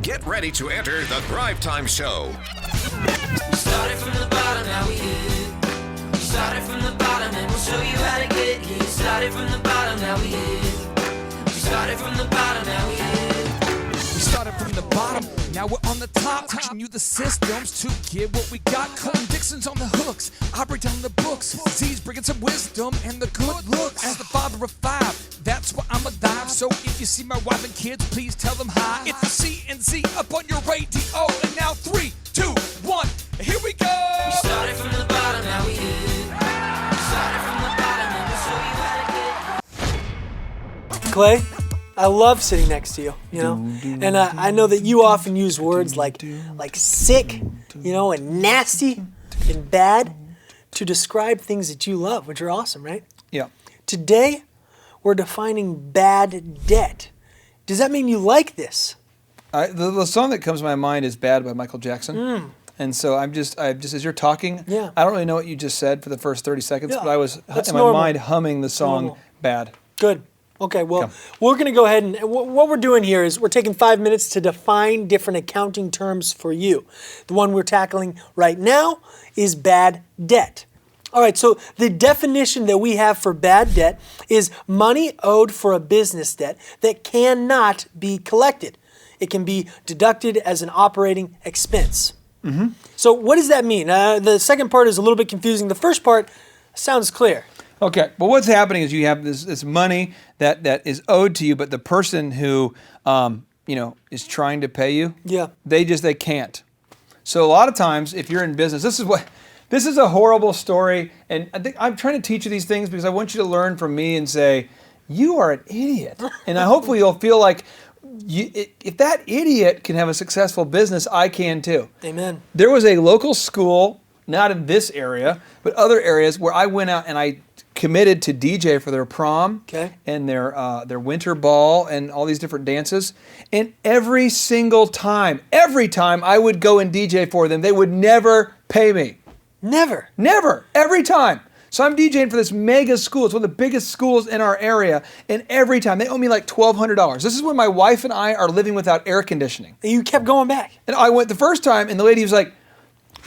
Get ready to enter the Thrivetime Show. We started from the bottom, now we here. We started from the bottom and we'll show you how to get here. Started from the bottom, now we here. We started from the bottom, now we here. We started from the bottom, now we're on the top. Teaching you the systems to get what we got. Colton Dixon's on the hooks, I break down the books. Z's bringing some wisdom and the good looks. As the father of five, that's why I'm a dive. So if you see my wife and kids, please tell them hi. It's the C&Z up on your radio. And now 3, 2, 1, here we go. We started from the bottom, now we here. We started from the bottom and we'll show you how to get. Clay, I love sitting next to you, and I know that you often use words like sick, and nasty and bad to describe things that you love, which are awesome, right? Yeah. Today, we're defining bad debt. Does that mean you like this? The song that comes to my mind is "Bad" by Michael Jackson. And so I'm just as you're talking, Yeah. I don't really know what you just said for the first 30 seconds, Yeah, but I was that's in my normal. mind humming the song Normal. "Bad." Good. Okay, well, Come. we're going to go ahead and what we're doing here is we're taking 5 minutes to define different accounting terms for you. The one we're tackling right now is bad debt. All right, so the definition that we have for bad debt is money owed for a business debt that cannot be collected. It can be deducted as an operating expense. So what does that mean? The second part is a little bit confusing. The first part sounds clear. Okay, well, what's happening is you have this money that is owed to you, but the person who is trying to pay you, Yeah. they can't. So a lot of times, if you're in business, this is a horrible story, and I think I'm trying to teach you these things because I want you to learn from me and say, you are an idiot, and hopefully you'll feel like if that idiot can have a successful business, I can too. Amen. There was a local school, not in this area, but other areas where I went out and I committed to DJ for their prom and their winter ball and all these different dances. And every time I would go and DJ for them, they would never pay me. Never. Never. Every time. So I'm DJing for this mega school. It's one of the biggest schools in our area. And every time, they owe me like $1,200. This is when my wife and I are living without air conditioning. And you kept going back. And I went the first time, and the lady was like,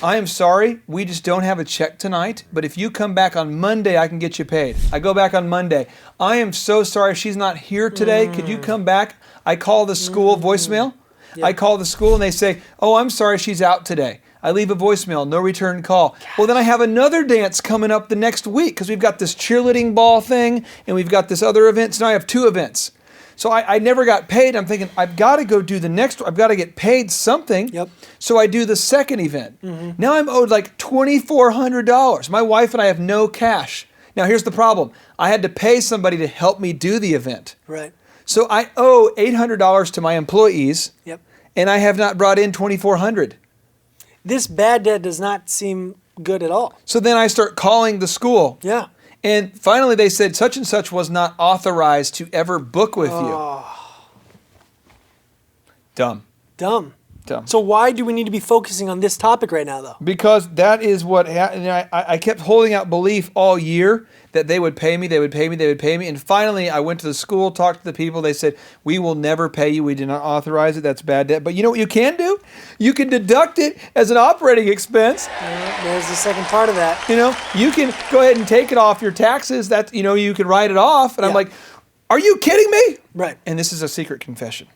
I am sorry, we just don't have a check tonight, but if you come back on Monday, I can get you paid. I go back on Monday. I am so sorry she's not here today. Could you come back? I call the school voicemail. Yep. I call the school and they say, oh, I'm sorry, she's out today. I leave a voicemail, no return call. Well, then I have another dance coming up the next week because we've got this cheerleading ball thing and we've got this other event. So now I have 2 events. So I never got paid. I'm thinking, I've got to go do the next one. I've got to get paid something. Yep. So I do the second event. Now I'm owed like $2,400. My wife and I have no cash. Now here's the problem. I had to pay somebody to help me do the event. Right. So I owe $800 to my employees. Yep. And I have not brought in $2,400. This bad debt does not seem good at all. So then I start calling the school. Yeah. And finally they said such and such was not authorized to ever book with you. Dumb. Dumb. Dumb. So why do we need to be focusing on this topic right now, though? Because that is what happened. I kept holding out belief all year that they would pay me, they would pay me, they would pay me. And finally, I went to the school, talked to the people. They said, we will never pay you. We did not authorize it. That's bad debt. But you know what you can do? You can deduct it as an operating expense. Yeah, there's the second part of that. You can go ahead and take it off your taxes. That you can write it off. And I'm Yeah. like, are you kidding me? Right. And this is a secret confession.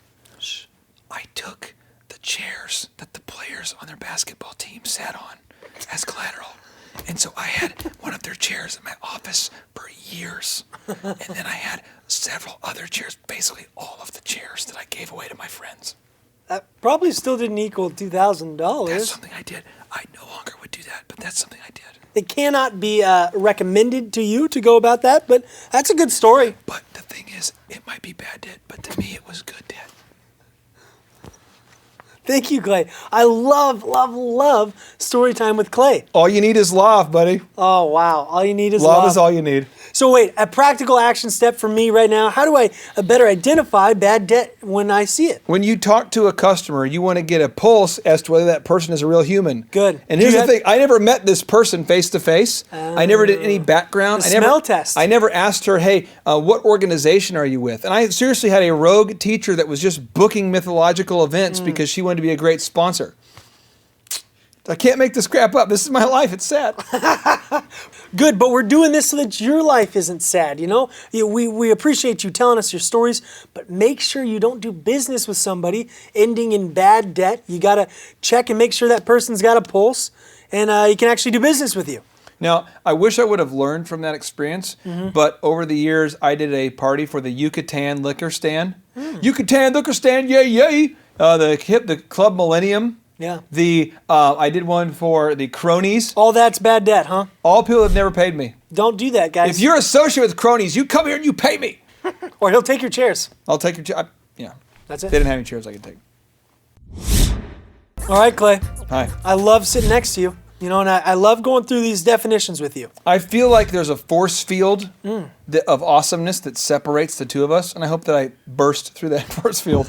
I took the chairs that the players on their basketball team sat on as collateral. And so I had one of their chairs in my office for years. And then I had several other chairs, basically all of the chairs that I gave away to my friends. That probably still didn't equal $2,000. That's something I did. I no longer would do that, but that's something I did. It cannot be recommended to you to go about that, but that's a good story. But the thing is, it might be bad debt, but to me it was good debt. Thank you, Clay. I love, love, love story time with Clay. All you need is love, buddy. Oh, wow. All you need is Love love. is all you need. So wait, a practical action step for me right now. How do I better identify bad debt when I see it? When you talk to a customer, you want to get a pulse as to whether that person is a real human. Good. And Do here's you the thing. I never met this person face to face. I never did any background. The smell test. I never asked her, hey, what organization are you with? And I seriously had a rogue teacher that was just booking mythological events because she wanted to be a great sponsor. I can't make this crap up. This is my life. It's sad. Good, but we're doing this so that your life isn't sad, you know? We appreciate you telling us your stories, but make sure you don't do business with somebody ending in bad debt. You got to check and make sure that person's got a pulse, and he can actually do business with you. Now, I wish I would have learned from that experience, but over the years, I did a party for the Yucatan Liquor Stand. Yucatan Liquor Stand, yay, yay! The Club Millennium. Yeah. I did one for the Cronies. All that's bad debt, huh? All people have never paid me. Don't do that, guys. If you're associated with Cronies, you come here and you pay me. Or he'll take your chairs. I'll take your chair. Yeah. That's it. If they didn't have any chairs I could take. All right, Clay. Hi. I love sitting next to you. You know, and I love going through these definitions with you. I feel like there's a force field of awesomeness that separates the two of us, and I hope that I burst through that force field.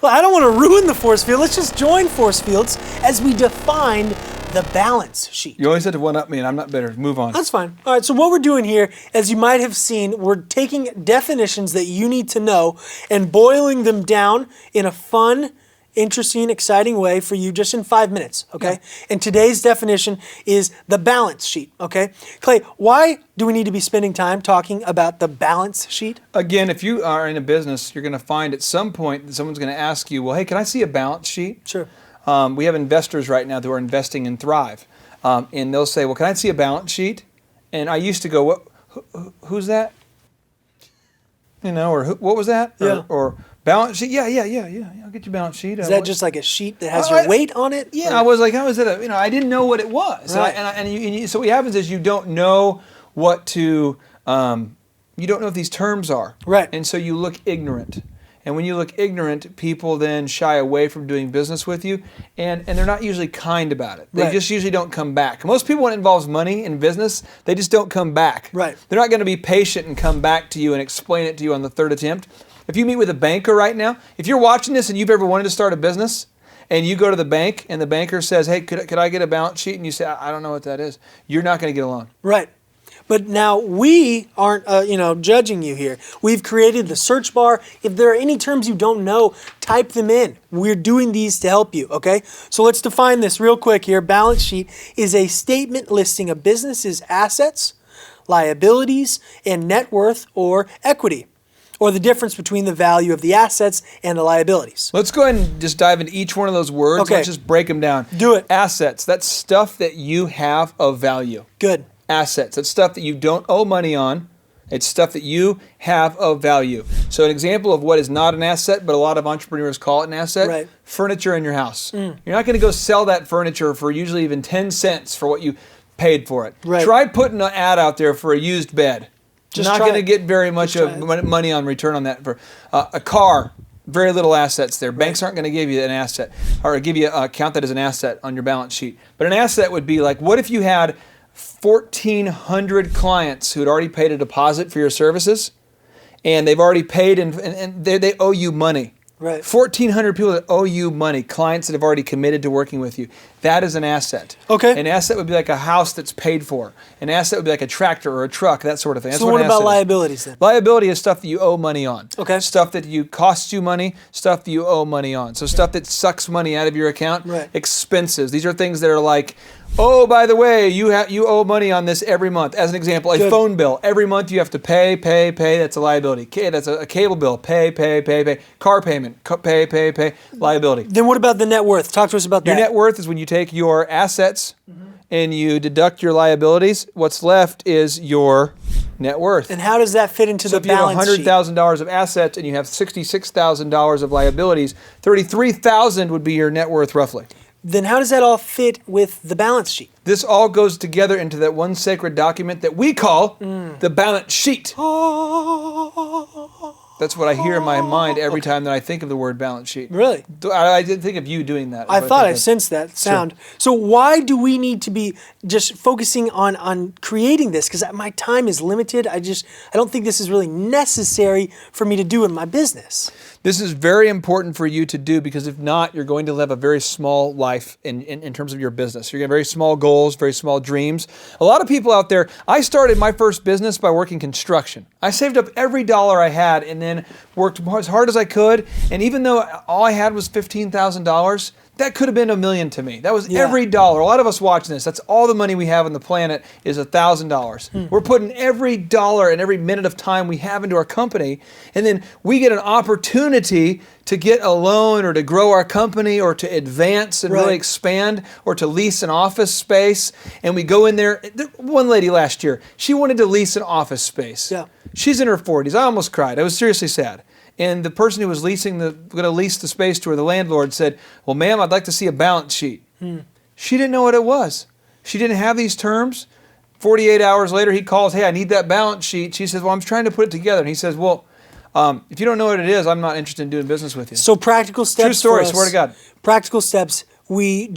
Well, I don't want to ruin the force field. Let's just join force fields as we define the balance sheet. You always had to one-up me, and I'm not bitter. Move on. That's fine. All right, so what we're doing here, as you might have seen, we're taking definitions that you need to know and boiling them down in a fun, interesting, exciting way for you just in 5 minutes, okay? Yeah. And today's definition is the balance sheet, okay? Clay, why do we need to be spending time talking about the balance sheet? Again, if you are in a business, you're going to find at some point that someone's going to ask you, well, hey, can I see a balance sheet? Sure. We have investors right now who are investing in Thrive. And they'll say, well, can I see a balance sheet? And I used to go, what? Who's that? You know, or what was that? Yeah. Or balance sheet? Yeah. I'll get your balance sheet. Is that just like a sheet that has your weight on it? Yeah, or? I was like, how is it? I didn't know what it was. Right. So what happens is you don't know what to, you don't know what these terms are. Right. And so you look ignorant. And when you look ignorant, people then shy away from doing business with you, and they're not usually kind about it. They just usually don't come back. Most people, when it involves money in business, they just don't come back. Right. They're not going to be patient and come back to you and explain it to you on the third attempt. If you meet with a banker right now, if you're watching this and you've ever wanted to start a business, and you go to the bank and the banker says, hey, could I get a balance sheet? And you say, I don't know what that is. You're not going to get a loan. Right. But now we aren't, judging you here. We've created the search bar. If there are any terms you don't know, type them in. We're doing these to help you, okay? So let's define this real quick here. Balance sheet is a statement listing a business's assets, liabilities, and net worth or equity, or the difference between the value of the assets and the liabilities. Let's go ahead and just dive into each one of those words. Okay. Let's just break them down. Do it. Assets, that's stuff that you have of value. Good. Assets, that's stuff that you don't owe money on. It's stuff that you have of value. So an example of what is not an asset, but a lot of entrepreneurs call it an asset, right. Furniture in your house. You're not going to go sell that furniture for usually even 10 cents for what you paid for it. Right. Try putting an ad out there for a used bed. Just not going to get very much of money on return on that. For a car, very little assets there. Banks aren't going to give you an asset or give you count that as an asset on your balance sheet. But an asset would be like, what if you had 1,400 clients who had already paid a deposit for your services, and they've already paid and they owe you money. Right. 1,400 people that owe you money, clients that have already committed to working with you. That is an asset. Okay. An asset would be like a house that's paid for. An asset would be like a tractor or a truck, that sort of thing. That's So what what an about asset is. liabilities then? Liability is stuff that you owe money on. Okay. Stuff that costs you money, stuff that you owe money on. So stuff that sucks money out of your account. Right. Expenses. These are things that are like, oh, by the way, you owe money on this every month. As an example, a phone bill. Every month you have to pay. That's a liability. That's a cable bill. Pay. Car payment. Pay. Liability. Then what about the net worth? Talk to us about that. Your net worth is when you take your assets and you deduct your liabilities. What's left is your net worth. And how does that fit into So the if you have balance sheet? $100,000 of assets and you have $66,000 of liabilities, $33,000 would be your net worth roughly. Then how does that all fit with the balance sheet? This all goes together into that one sacred document that we call the balance sheet. That's what I hear in my mind every time that I think of the word balance sheet. Really? I did think of you doing that. I thought I sensed that sound. So why do we need to be just focusing on creating this? Because my time is limited. I don't think this is really necessary for me to do in my business. This is very important for you to do, because if not, you're going to live a very small life in terms of your business. You're going to have very small goals, very small dreams. A lot of people out there, I started my first business by working construction. I saved up every dollar I had and then worked as hard as I could. And even though all I had was $15,000, that could have been $1 million to me. That was every dollar. A lot of us watching this, that's all the money we have on the planet is $1,000. We're putting every dollar and every minute of time we have into our company, and then we get an opportunity to get a loan or to grow our company or to advance and really expand or to lease an office space. And we go in there. One lady last year, she wanted to lease an office space. Yeah. She's in her 40s. I almost cried. I was seriously sad. And the person who was going to lease the space to her, the landlord, said, "Well, ma'am, I'd like to see a balance sheet." She didn't know what it was. She didn't have these terms. 48 hours later, he calls, "Hey, I need that balance sheet." She says, "Well, I'm trying to put it together." And he says, "Well, if you don't know what it is, I'm not interested in doing business with you." So practical steps. True story, for us, swear to God. Practical steps. We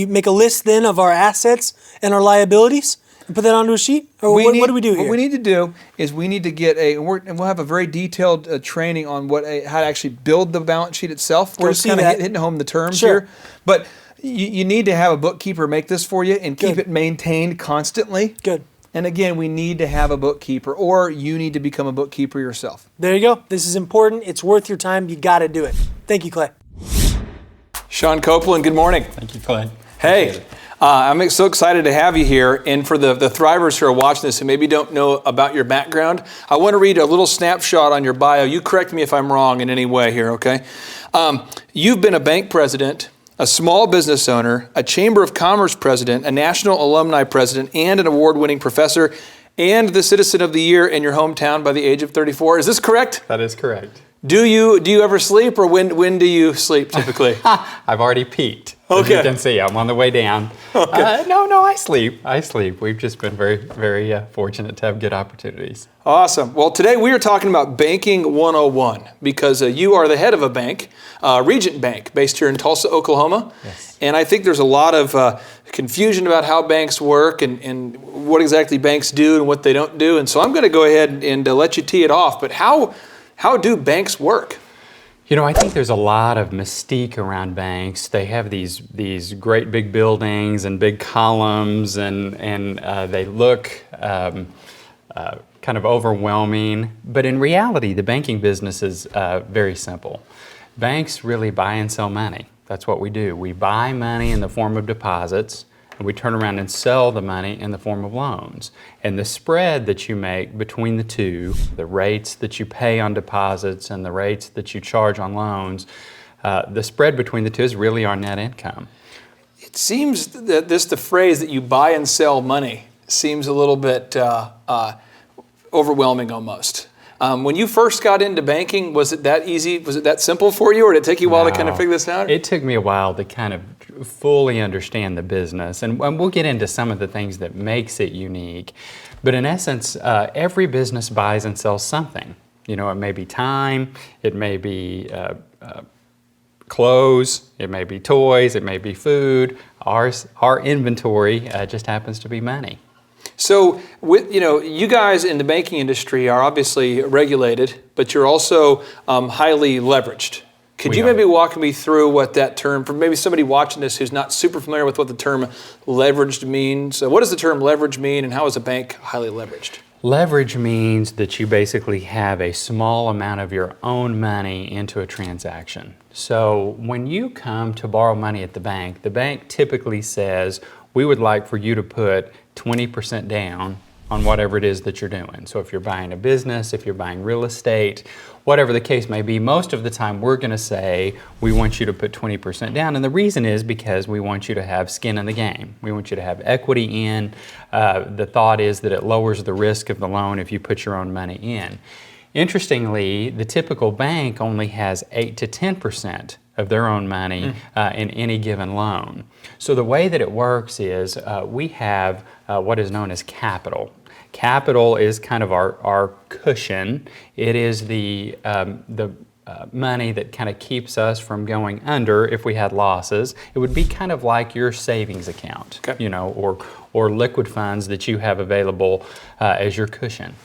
make a list then of our assets and our liabilities and put that onto a sheet? Or what do we do here? What we need to do is we need to get and we'll have a very detailed training on how to actually build the balance sheet itself. We're just kind of hitting home the terms here. But you need to have a bookkeeper make this for you and keep it maintained constantly. Good. And again, we need to have a bookkeeper, or you need to become a bookkeeper yourself. There you go. This is important. It's worth your time. You got to do it. Thank you, Clay. Sean Copeland, good morning. Thank you, Clay. Hey, I'm so excited to have you here. And for the Thrivers who are watching this and maybe don't know about your background, I want to read a little snapshot on your bio. You correct me if I'm wrong in any way here, okay? You've been a bank president, a small business owner, a Chamber of Commerce president, a National Alumni president, and an award-winning professor, and the Citizen of the Year in your hometown by the age of 34. Is this correct? That is correct. Do you ever sleep, or when do you sleep typically? I've already peaked. Okay. As you can see, I'm on the way down. Okay. No, I sleep. We've just been very, very fortunate to have good opportunities. Awesome. Well, today we are talking about Banking 101 because you are the head of a bank, Regent Bank, based here in Tulsa, Oklahoma. Yes. And I think there's a lot of confusion about how banks work and what exactly banks do and what they don't do. And so I'm going to go ahead and let you tee it off. But how do banks work? You know, I think there's a lot of mystique around banks. They have these great big buildings and big columns, and they look kind of overwhelming. But in reality, the banking business is very simple. Banks really buy and sell money. That's what we do. We buy money in the form of deposits, and we turn around and sell the money in the form of loans. And the spread that you make between the two, the rates that you pay on deposits and the rates that you charge on loans, the spread between the two is really our net income. It seems that the phrase that you buy and sell money seems a little bit overwhelming almost. When you first got into banking, was it that easy? Was it that simple for you, or did it take you a while to kind of figure this out? It took me a while to kind of fully understand the business, and we'll get into some of the things that makes it unique. But in essence, every business buys and sells something. You know, it may be time, it may be clothes, it may be toys, it may be food. Our inventory just happens to be money. So, you guys in the banking industry are obviously regulated, but you're also highly leveraged. Could you maybe walk me through what that term, for maybe somebody watching this who's not super familiar with what the term leveraged means? What does the term leverage mean, and how is a bank highly leveraged? Leverage means that you basically have a small amount of your own money into a transaction. So when you come to borrow money at the bank typically says, we would like for you to put 20% down on whatever it is that you're doing. So if you're buying a business, if you're buying real estate, whatever the case may be, most of the time we're going to say we want you to put 20% down. And the reason is because we want you to have skin in the game. We want you to have equity in. The thought is that it lowers the risk of the loan if you put your own money in. Interestingly, the typical bank only has 8 to 10% of their own money in any given loan. So the way that it works is we have what is known as capital. Capital is kind of our cushion. It is the money that kind of keeps us from going under if we had losses. It would be kind of like your savings account, Okay. or liquid funds that you have available as your cushion.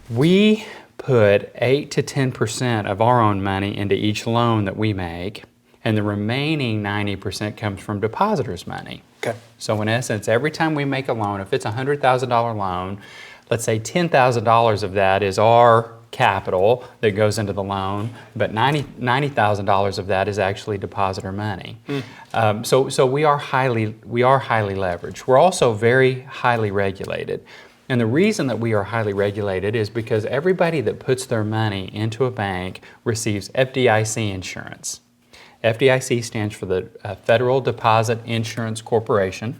We put 8 to 10% of our own money into each loan that we make, and the remaining 90% comes from depositors' money. Okay. So in essence, every time we make a loan, if it's a $100,000 loan, let's say $10,000 of that is our capital that goes into the loan, but $90,000 of that is actually depositor money. So we are highly leveraged. We're also very highly regulated. And the reason that we are highly regulated is because everybody that puts their money into a bank receives FDIC insurance. FDIC stands for the Federal Deposit Insurance Corporation,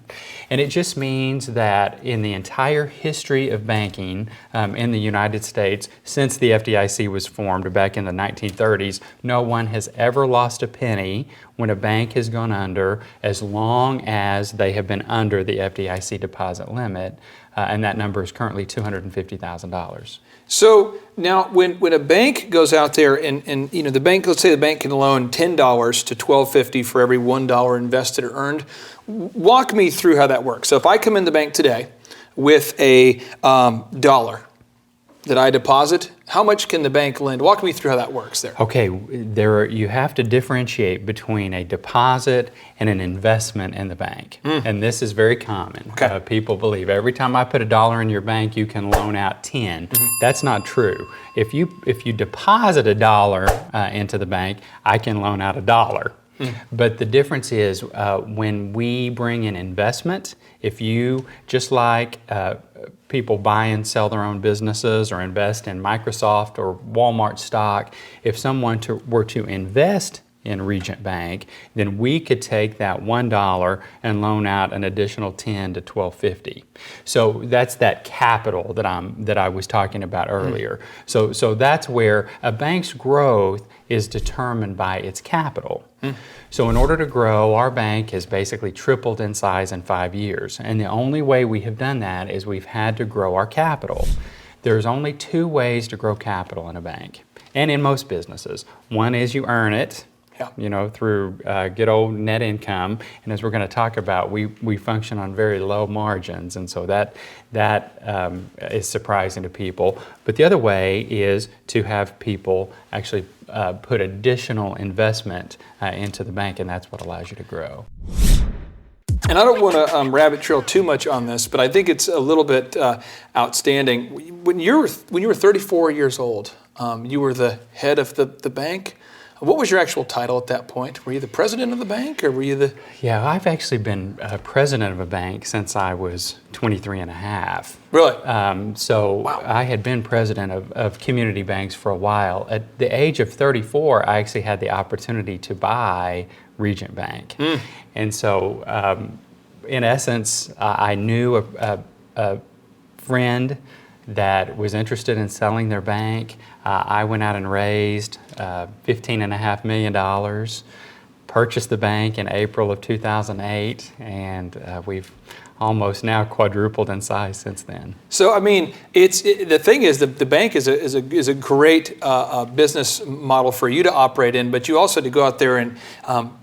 and it just means that in the entire history of banking in the United States, since the FDIC was formed back in the 1930s, no one has ever lost a penny when a bank has gone under, as long as they have been under the FDIC deposit limit, and that number is currently $250,000. So now when a bank goes out there and the bank, let's say the bank can loan $10 to $12.50 for every $1 invested or earned, walk me through how that works. So if I come in the bank today with a dollar that I deposit, how much can the bank lend? Walk me through how that works there. Okay, you have to differentiate between a deposit and an investment in the bank. And this is very common. Okay. People believe every time I put a dollar in your bank, you can loan out 10. That's not true. If you deposit a dollar into the bank, I can loan out a dollar. But the difference is when we bring in investment, if you, just like people buy and sell their own businesses or invest in Microsoft or Walmart stock, if someone were to invest in Regent Bank, then we could take that $1 and loan out an additional $10 to $12.50. So that's that capital that I was talking about earlier. So that's where a bank's growth is determined by its capital. So in order to grow, our bank has basically tripled in size in 5 years. And the only way we have done that is we've had to grow our capital. There's only 2 ways to grow capital in a bank and in most businesses. One is you earn it, through good old net income. And as we're going to talk about, we function on very low margins, and so that is surprising to people. But the other way is to have people actually put additional investment into the bank, and that's what allows you to grow. And I don't want to rabbit trail too much on this, but I think it's a little bit outstanding. When you were 34 years old, you were the head of the bank. What was your actual title at that point? Were you the president of the bank, or were you the... Yeah, I've actually been president of a bank since I was 23 and a half. Really? Wow. I had been president of community banks for a while. At the age of 34, I actually had the opportunity to buy Regent Bank. And so, in essence, I knew a friend that was interested in selling their bank. I went out and raised $15.5 million, purchased the bank in April of 2008, and we've almost now quadrupled in size since then. So, I mean, the thing is that the bank is a great business model for you to operate in, but you also had to go out there and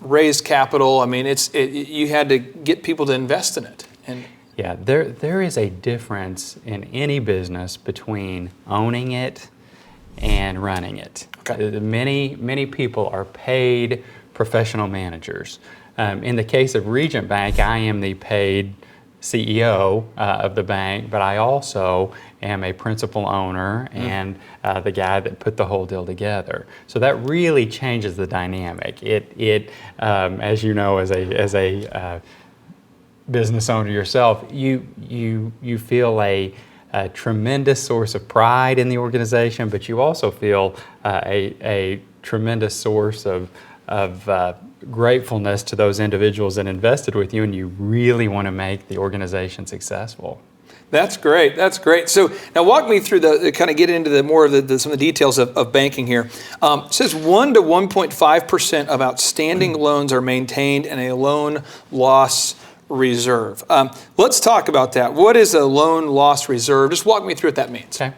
raise capital. I mean, you had to get people to invest in it. And yeah, there is a difference in any business between owning it and running it. Okay. Many people are paid professional managers. In the case of Regent Bank, I am the paid CEO of the bank, but I also am a principal owner and the guy that put the whole deal together. So that really changes the dynamic. It as you know, as a business owner yourself, you feel a tremendous source of pride in the organization, but you also feel a tremendous source of gratefulness to those individuals that invested with you, and you really want to make the organization successful. That's great. That's great. So now walk me through kind of get into some of the details of banking here. It says 1 to 1.5% of outstanding loans are maintained in a loan loss reserve. Let's talk about that. What is a loan loss reserve? Just walk me through what that means. Okay.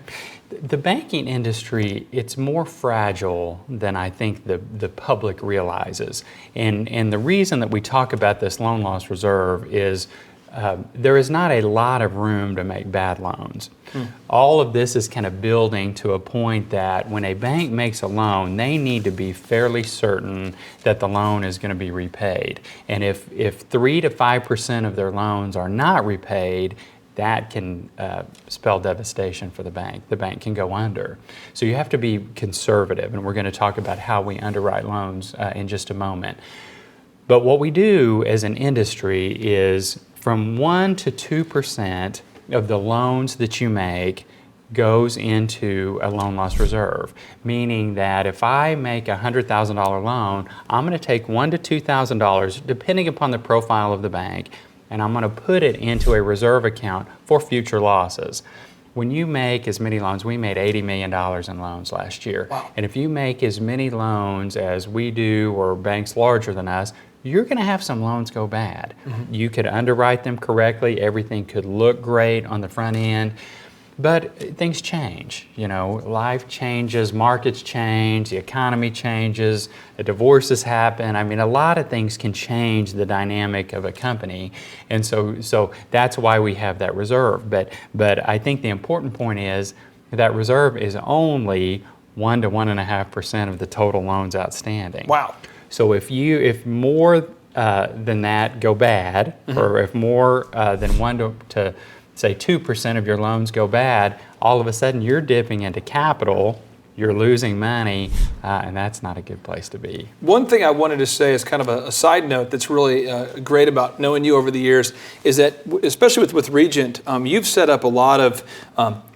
The banking industry, it's more fragile than I think the public realizes. And the reason that we talk about this loan loss reserve is there is not a lot of room to make bad loans. All of this is kind of building to a point that when a bank makes a loan, they need to be fairly certain that the loan is going to be repaid. And if 3 to 5% of their loans are not repaid, that can spell devastation for the bank. The bank can go under. So you have to be conservative, and we're going to talk about how we underwrite loans in just a moment. But what we do as an industry is from 1 to 2% of the loans that you make goes into a loan loss reserve, meaning that if I make a $100,000 loan, I'm going to take $1,000 to $2,000, depending upon the profile of the bank, and I'm going to put it into a reserve account for future losses. When you make as many loans, we made $80 million in loans last year. Wow. And if you make as many loans as we do or banks larger than us, you're going to have some loans go bad. You could underwrite them correctly. Everything could look great on the front end. But things change, life changes, markets change, the economy changes, divorces happen. I mean, a lot of things can change the dynamic of a company. And so that's why we have that reserve. But I think the important point is that reserve is only 1 to 1.5% of the total loans outstanding. Wow. So if more than that go bad, or if more than 1 to say 2% of your loans go bad, all of a sudden you're dipping into capital, you're losing money, and that's not a good place to be. One thing I wanted to say is kind of a side note that's really great about knowing you over the years is that, especially with Regent, you've set up a lot of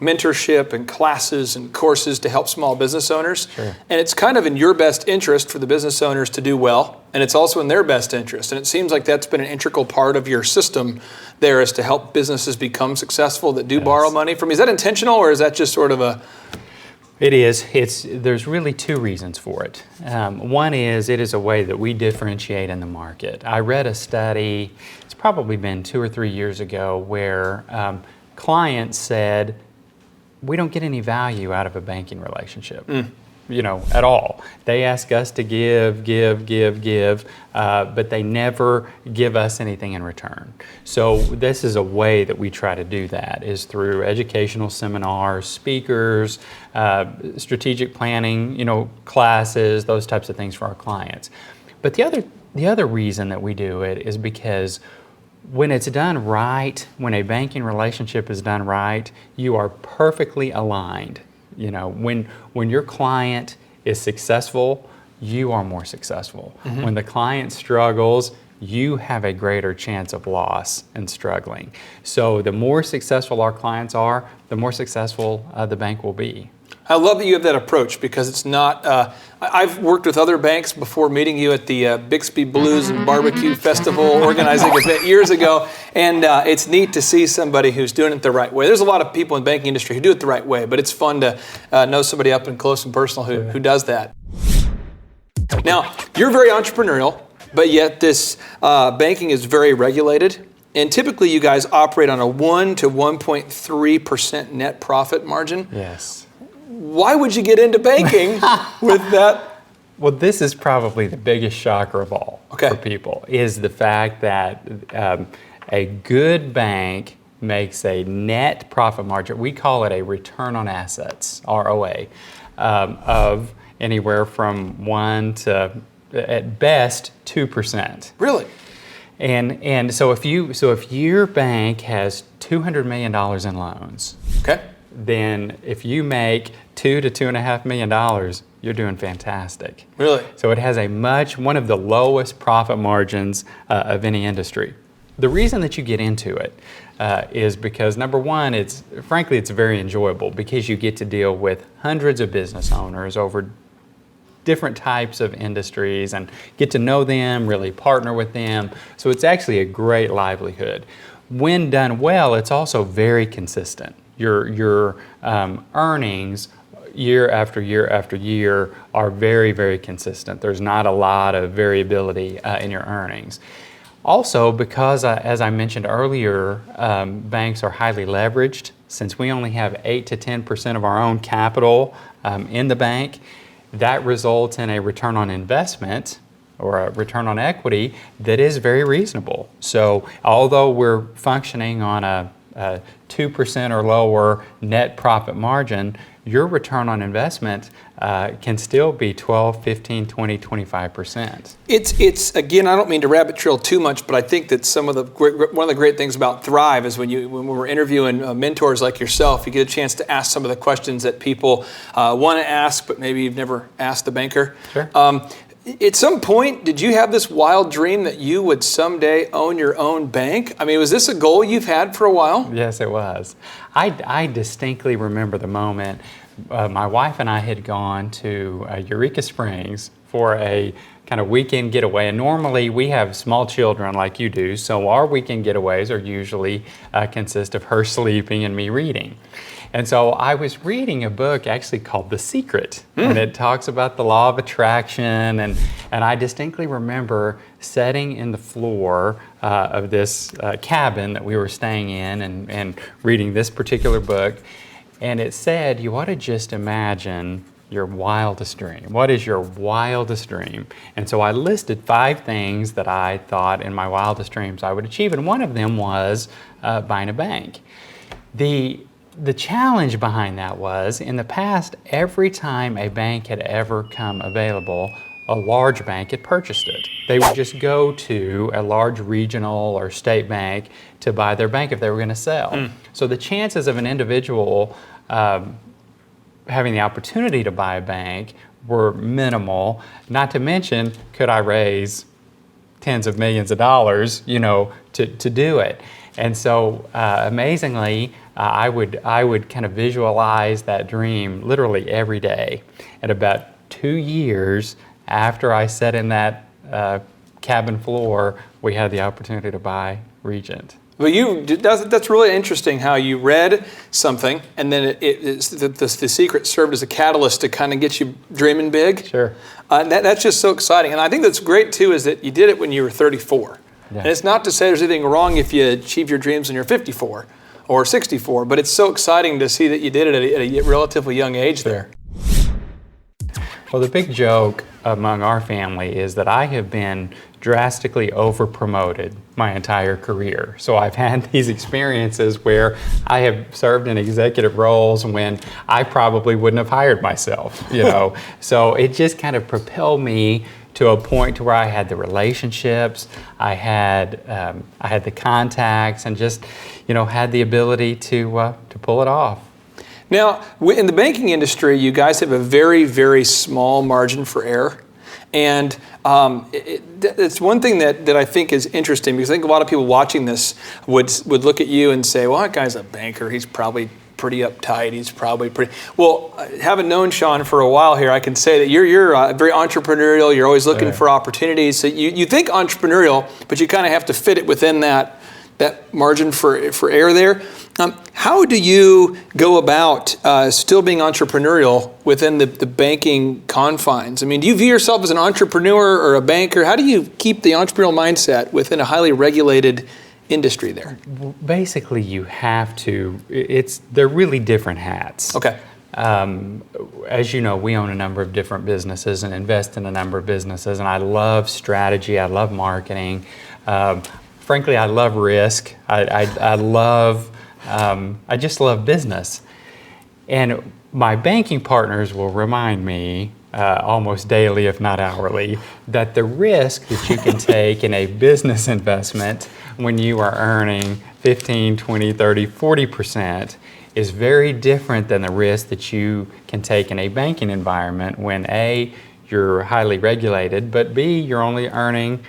mentorship and classes and courses to help small business owners. Sure. And it's kind of in your best interest for the business owners to do well, and it's also in their best interest. And it seems like that's been an integral part of your system there, is to help businesses become successful that do borrow money from you. Is that intentional, or is that just sort of a... It is. There's really two reasons for it. One is it is a way that we differentiate in the market. I read a study, it's probably been 2 or 3 years ago, where clients said, we don't get any value out of a banking relationship. At all. They ask us to give, but they never give us anything in return. So this is a way that we try to do that, is through educational seminars, speakers, strategic planning, classes, those types of things for our clients. But the other reason that we do it is because when it's done right, when a banking relationship is done right, you are perfectly aligned. When your client is successful, you are more successful. When the client struggles, you have a greater chance of loss and struggling. So the more successful our clients are, the more successful the bank will be. I love that you have that approach, because it's not... I've worked with other banks before meeting you at the Bixby Blues and Barbecue Festival organizing event years ago, and it's neat to see somebody who's doing it the right way. There's a lot of people in the banking industry who do it the right way, but it's fun to know somebody up and close and personal who does that. Now, you're very entrepreneurial, but yet this banking is very regulated. And typically you guys operate on a 1 to 1.3% net profit margin. Yes. Why would you get into banking with that? Well, this is probably the biggest shocker of all for people, is the fact that a good bank makes a net profit margin. We call it a return on assets, ROA, of anywhere from 1 to, at best, 2%. Really? And so if your bank has $200 million in loans, then if you make $2 to $2.5 million, you're doing fantastic. Really? So it has one of the lowest profit margins of any industry. The reason that you get into it is because, number one, it's very enjoyable, because you get to deal with hundreds of business owners over different types of industries and get to know them, really partner with them. So it's actually a great livelihood. When done well, it's also very consistent. Your earnings year after year after year are very, very consistent. There's not a lot of variability in your earnings. Also, because as I mentioned earlier, banks are highly leveraged. Since we only have 8 to 10% of our own capital in the bank, that results in a return on investment or a return on equity that is very reasonable. So although we're functioning on a 2% or lower net profit margin, your return on investment can still be 12, 15, 20, 25%. It's again, I don't mean to rabbit trail too much, but I think that one of the great things about Thrive is when we're interviewing mentors like yourself, you get a chance to ask some of the questions that people want to ask, but maybe you've never asked the banker. Sure. At some point, did you have this wild dream that you would someday own your own bank? I mean, was this a goal you've had for a while? Yes, it was. I distinctly remember the moment my wife and I had gone to Eureka Springs for a kind of weekend getaway. And normally we have small children like you do, so our weekend getaways are usually consist of her sleeping and me reading. And so I was reading a book actually called The Secret, and it talks about the law of attraction, and I distinctly remember sitting in the floor of this cabin that we were staying in and reading this particular book, and it said, you ought to just imagine your wildest dream. What is your wildest dream? And so I listed 5 things that I thought in my wildest dreams I would achieve, and one of them was buying a bank. The challenge behind that was, in the past, every time a bank had ever come available, a large bank had purchased it. They would just go to a large regional or state bank to buy their bank if they were going to sell. So the chances of an individual having the opportunity to buy a bank were minimal, not to mention, could I raise tens of millions of dollars, to do it. And so amazingly, I would kind of visualize that dream literally every day. And about 2 years after I sat in that cabin floor, we had the opportunity to buy Regent. But that's really interesting how you read something and then the secret served as a catalyst to kind of get you dreaming big. Sure. That's just so exciting. And I think that's great too is that you did it when you were 34. Yeah. And it's not to say there's anything wrong if you achieve your dreams when you're 54 or 64, but it's so exciting to see that you did it at a relatively young age there. Well, the big joke among our family is that I have been drastically over-promoted my entire career. So I've had these experiences where I have served in executive roles when I probably wouldn't have hired myself, So it just kind of propelled me to a point to where I had the relationships, I had the contacts, and just had the ability to pull it off. Now, in the banking industry, you guys have a very, very small margin for error. And it's one thing that I think is interesting, because I think a lot of people watching this would look at you and say, well, that guy's a banker. He's probably pretty uptight. He's probably pretty... Well, having known Sean for a while here, I can say that you're very entrepreneurial. You're always looking for opportunities. So you think entrepreneurial, but you kind of have to fit it within that margin for error there. How do you go about still being entrepreneurial within the banking confines? I mean, do you view yourself as an entrepreneur or a banker? How do you keep the entrepreneurial mindset within a highly regulated industry there? Basically, you have to. They're really different hats. Okay. As you know, we own a number of different businesses and invest in a number of businesses, and I love strategy. I love marketing. Frankly, I love risk. I just love business. And my banking partners will remind me almost daily, if not hourly, that the risk that you can take in a business investment when you are earning 15, 20, 30, 40% is very different than the risk that you can take in a banking environment when A, you're highly regulated, but B, you're only earning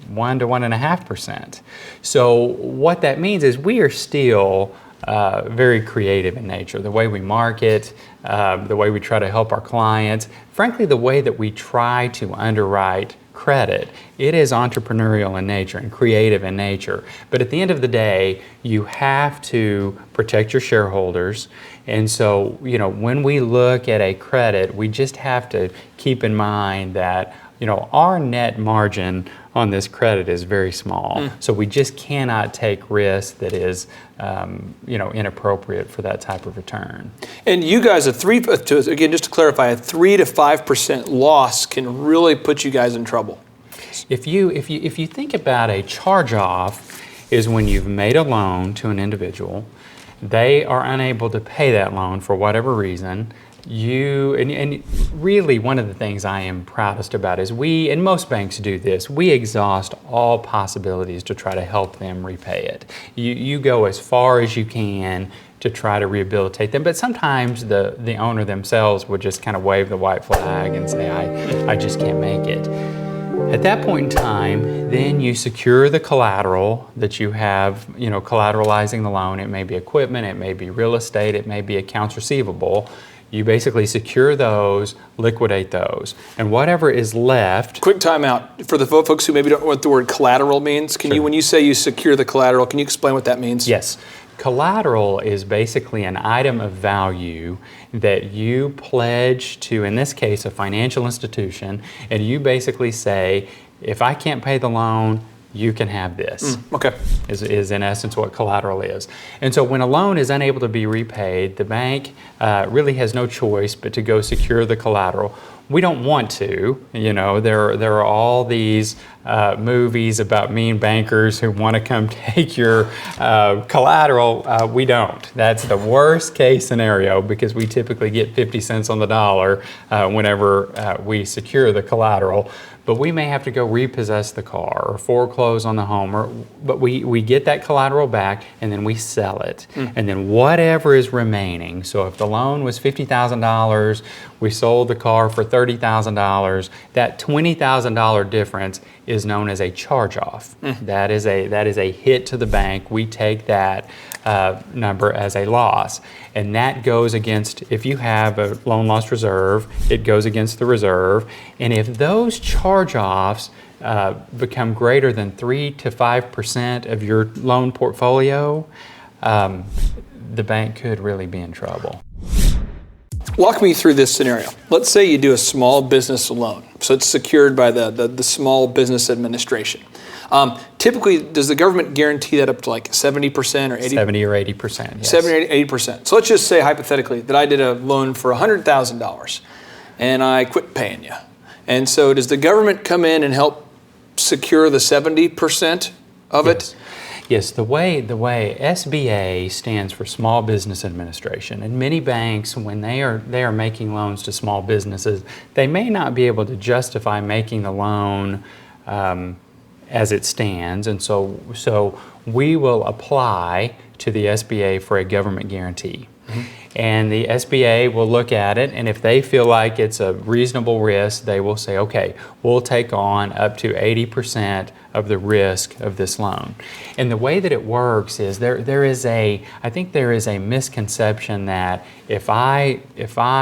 1 to 1.5%. So what that means is we are still very creative in nature. The way we market, the way we try to help our clients, frankly, the way that we try to underwrite credit, it is entrepreneurial in nature and creative in nature. But at the end of the day, you have to protect your shareholders. And so, when we look at a credit, we just have to keep in mind that our net margin on this credit is very small. So we just cannot take risk that is, inappropriate for that type of return. And you guys, again, just to clarify, a 3 to 5% loss can really put you guys in trouble. If you think about a charge-off is when you've made a loan to an individual, they are unable to pay that loan for whatever reason. And really one of the things I am proudest about is and most banks do this, we exhaust all possibilities to try to help them repay it. You go as far as you can to try to rehabilitate them, but sometimes the owner themselves would just kind of wave the white flag and say, I just can't make it. At that point in time, then you secure the collateral that you have, collateralizing the loan. It may be equipment, it may be real estate, it may be accounts receivable. You basically secure those, liquidate those, and whatever is left. Quick time out for the folks who maybe don't know what the word collateral means. When you say you secure the collateral, can you explain what that means? Yes. Collateral is basically an item of value that you pledge to, in this case, a financial institution, and you basically say, if I can't pay the loan, you can have this. Okay. Is in essence what collateral is. And so when a loan is unable to be repaid, the bank really has no choice but to go secure the collateral. We don't want to, there are all these movies about mean bankers who want to come take your collateral. We don't. That's the worst case scenario because we typically get 50 cents on the dollar whenever we secure the collateral. But we may have to go repossess the car or foreclose on the home, but we get that collateral back and then we sell it. And then whatever is remaining, so if the loan was $50,000, we sold the car for $30,000, that $20,000 difference is known as a charge-off. That is a hit to the bank. We take that number as a loss. And that goes against, if you have a loan loss reserve, it goes against the reserve. And if those charge-offs become greater than 3 to 5% of your loan portfolio, the bank could really be in trouble. Walk me through this scenario. Let's say you do a small business loan. So it's secured by the Small Business Administration. Typically, does the government guarantee that up to like 70% or 80%? 70 or 80%, yes. 70 or 80%. So let's just say hypothetically that I did a loan for $100,000 and I quit paying you. And so does the government come in and help secure the 70% of it? Yes, the way SBA stands for Small Business Administration, and many banks, when they are making loans to small businesses, they may not be able to justify making the loan as it stands, and so we will apply to the SBA for a government guarantee. And the SBA will look at it, and if they feel like it's a reasonable risk, they will say, okay, we'll take on up to 80% of the risk of this loan. And the way that it works is I think there is a misconception that if I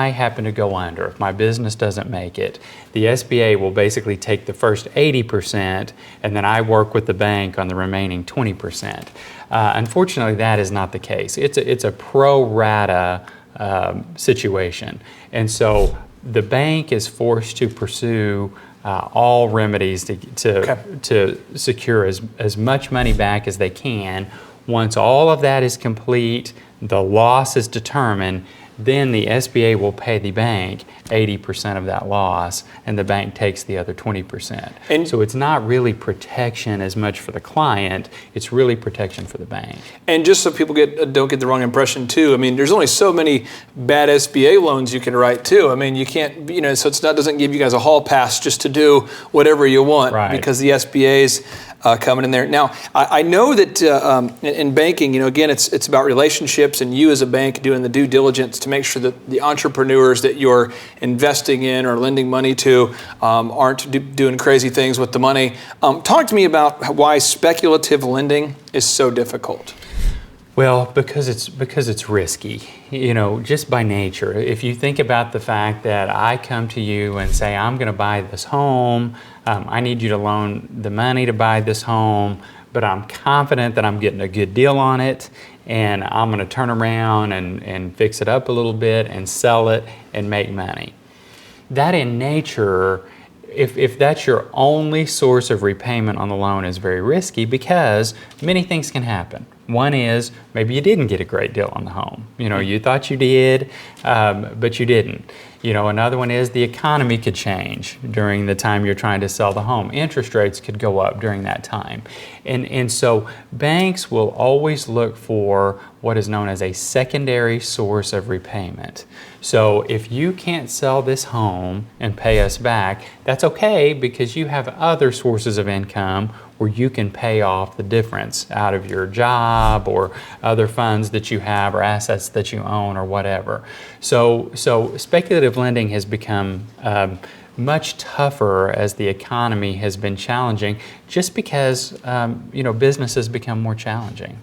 happen to go under, if my business doesn't make it, the SBA will basically take the first 80% and then I work with the bank on the remaining 20%. Unfortunately, that is not the case. It's a pro rata situation. And so the bank is forced to pursue all remedies to secure as much money back as they can. Once all of that is complete, the loss is determined, then the SBA will pay the bank 80% of that loss, and the bank takes the other 20%. And so it's not really protection as much for the client, it's really protection for the bank. And just so people don't get the wrong impression too, I mean, there's only so many bad SBA loans you can write too. I mean, you can't, so doesn't give you guys a hall pass just to do whatever you want, right? Because the SBA's coming in there. Now, I know that in banking, again, it's about relationships and you as a bank doing the due diligence to make sure that the entrepreneurs that you're investing in or lending money to aren't doing crazy things with the money. Talk to me about why speculative lending is so difficult. Well, because it's risky, just by nature. If you think about the fact that I come to you and say, I'm going to buy this home, I need you to loan the money to buy this home, but I'm confident that I'm getting a good deal on it, and I'm going to turn around and fix it up a little bit and sell it and make money. That in nature if that's your only source of repayment on the loan, is very risky because many things can happen. One is maybe you didn't get a great deal on the home. You thought you did, but you didn't. Another one is the economy could change during the time you're trying to sell the home. Interest rates could go up during that time. And so banks will always look for what is known as a secondary source of repayment. So if you can't sell this home and pay us back, that's okay because you have other sources of income where you can pay off the difference out of your job or other funds that you have or assets that you own or whatever. So speculative lending has become much tougher as the economy has been challenging, just because businesses become more challenging.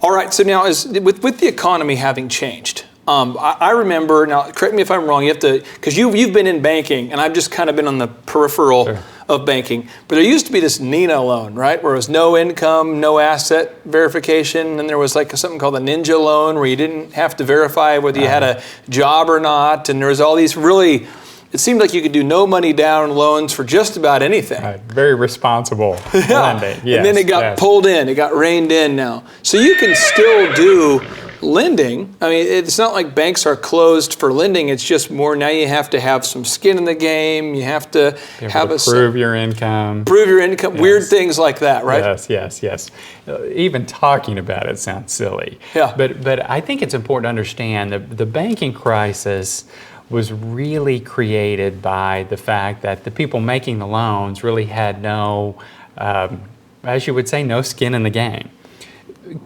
All right, so now with the economy having changed, I remember, now correct me if I'm wrong, you have to, because you've been in banking and I've just kind of been on the peripheral Sure. of banking, but there used to be this Nina loan, right, where it was no income, no asset verification, and there was like something called the Ninja loan where you didn't have to verify whether you had a job or not, and there was all these really, it seemed like you could do no money down loans for just about anything. Right. Very responsible lending. Yes, and then it got pulled in, it got reined in now. So you can still do lending. I mean, it's not like banks are closed for lending. It's just more now you have to have some skin in the game. You have to prove your income. Prove your income. Yes. Weird things like that, right? Yes. Even talking about it sounds silly. Yeah. But I think it's important to understand that the banking crisis was really created by the fact that the people making the loans really had no, as you would say, no skin in the game.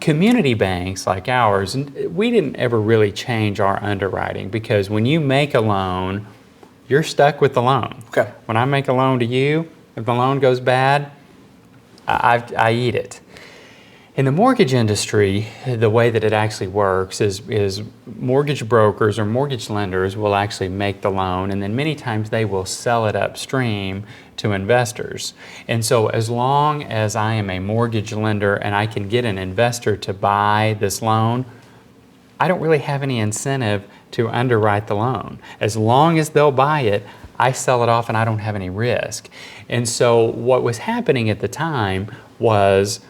Community banks like ours, we didn't ever really change our underwriting because when you make a loan, you're stuck with the loan. Okay. When I make a loan to you, if the loan goes bad, I eat it. In the mortgage industry, the way that it actually works is mortgage brokers or mortgage lenders will actually make the loan, and then many times they will sell it upstream to investors. And so as long as I am a mortgage lender and I can get an investor to buy this loan, I don't really have any incentive to underwrite the loan. As long as they'll buy it, I sell it off and I don't have any risk. And so what was happening at the time was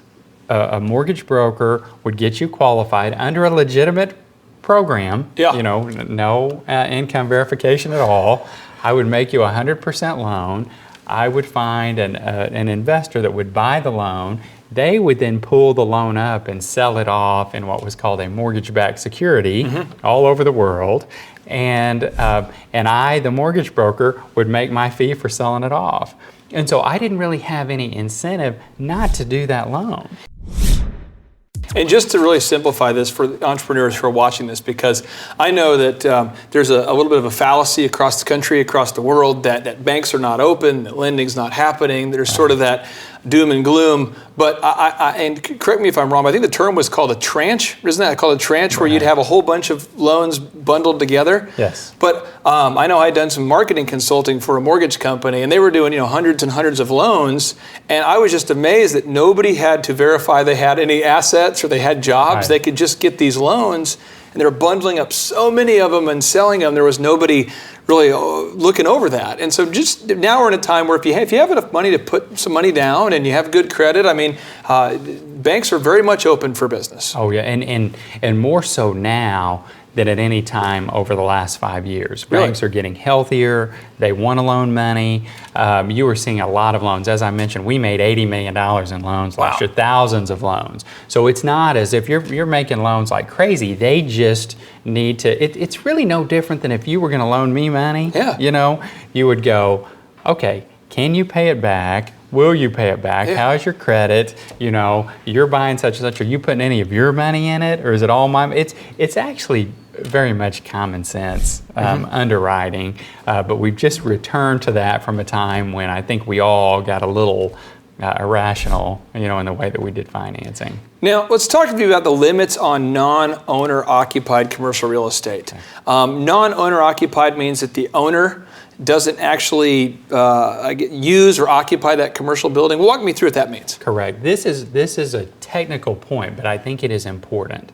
a mortgage broker would get you qualified under a legitimate program, no income verification at all. I would make you a 100% loan. I would find an investor that would buy the loan. They would then pull the loan up and sell it off in what was called a mortgage-backed security all over the world. And I, the mortgage broker, would make my fee for selling it off. And so I didn't really have any incentive not to do that loan. And just to really simplify this for entrepreneurs who are watching this, because I know that there's a little bit of a fallacy across the country, across the world, that banks are not open, that lending's not happening. There's sort of that doom and gloom. But and correct me if I'm wrong, but I think the term was called a tranche. Isn't that called a tranche, where you'd have a whole bunch of loans bundled together? Yes. But I know I'd done some marketing consulting for a mortgage company, and they were doing hundreds and hundreds of loans, and I was just amazed that nobody had to verify they had any assets or they had jobs. Right. They could just get these loans, and they were bundling up so many of them and selling them. There was nobody really looking over that. And so just now we're in a time where if you have enough money to put some money down and you have good credit, I mean, banks are very much open for business. Oh yeah, and more so now than at any time over the last 5 years. Really? Banks are getting healthier. They want to loan money. You were seeing a lot of loans. As I mentioned, we made $80 million in loans last year, thousands of loans. So it's not as if you're making loans like crazy. They just need to, it's really no different than if you were going to loan me money. Yeah. You would go, okay, can you pay it back? Will you pay it back? Yeah. How's your credit? You're buying such and such. Are you putting any of your money in it, or is it all mine? It's actually very much common sense underwriting, but we've just returned to that from a time when I think we all got a little irrational, in the way that we did financing. Now, let's talk to you about the limits on non-owner occupied commercial real estate. Non-owner occupied means that the owner doesn't actually use or occupy that commercial building. Walk me through what that means. Correct. This is a technical point, but I think it is important.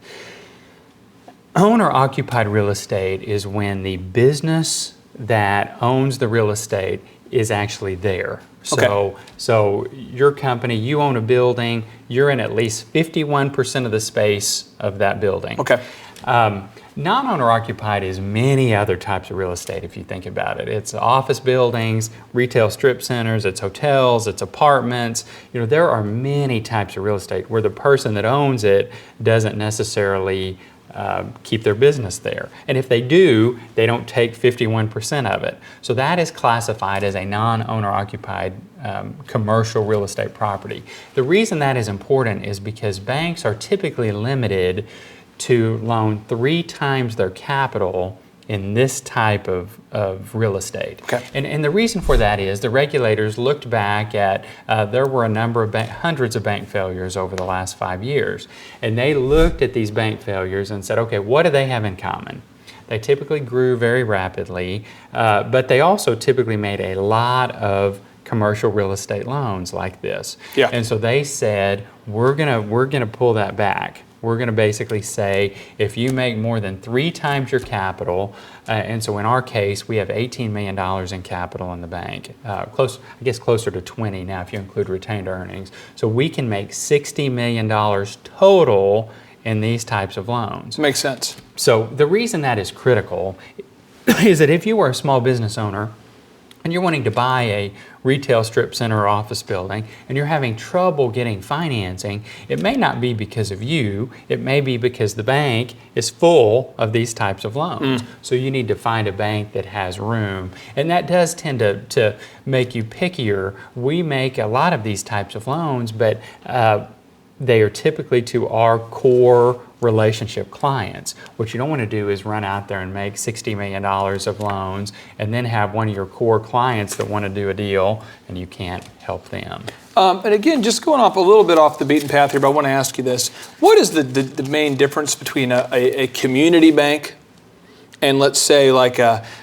Owner-occupied real estate is when the business that owns the real estate is actually there. Okay. So your company, you own a building, you're in at least 51% of the space of that building. Okay. Non-owner occupied is many other types of real estate if you think about it. It's office buildings, retail strip centers, it's hotels, it's apartments. You know, there are many types of real estate where the person that owns it doesn't necessarily keep their business there. And if they do, they don't take 51% of it. So that is classified as a non-owner occupied commercial real estate property. The reason that is important is because banks are typically limited to loan 3 times their capital in this type of real estate. Okay. And the reason for that is the regulators looked back at, there were a number of hundreds of bank failures over the last 5 years. And they looked at these bank failures and said, okay, what do they have in common? They typically grew very rapidly, but they also typically made a lot of commercial real estate loans like this. Yeah. And so they said, we're gonna pull that back. We're going to basically say if you make more than 3 times your capital, and so in our case we have $18 million in capital in the bank, closer to 20 now if you include retained earnings. So we can make $60 million total in these types of loans. Makes sense. So the reason that is critical is that if you are a small business owner and you're wanting to buy a retail strip center or office building and you're having trouble getting financing, it may not be because of you, it may be because the bank is full of these types of loans. So you need to find a bank that has room. And that does tend to make you pickier. We make a lot of these types of loans, but they are typically to our core relationship clients. What you don't want to do is run out there and make $60 million of loans and then have one of your core clients that want to do a deal and you can't help them. And again, just going off a little bit off the beaten path here, but I want to ask you this. What is the main difference between a community bank and let's say like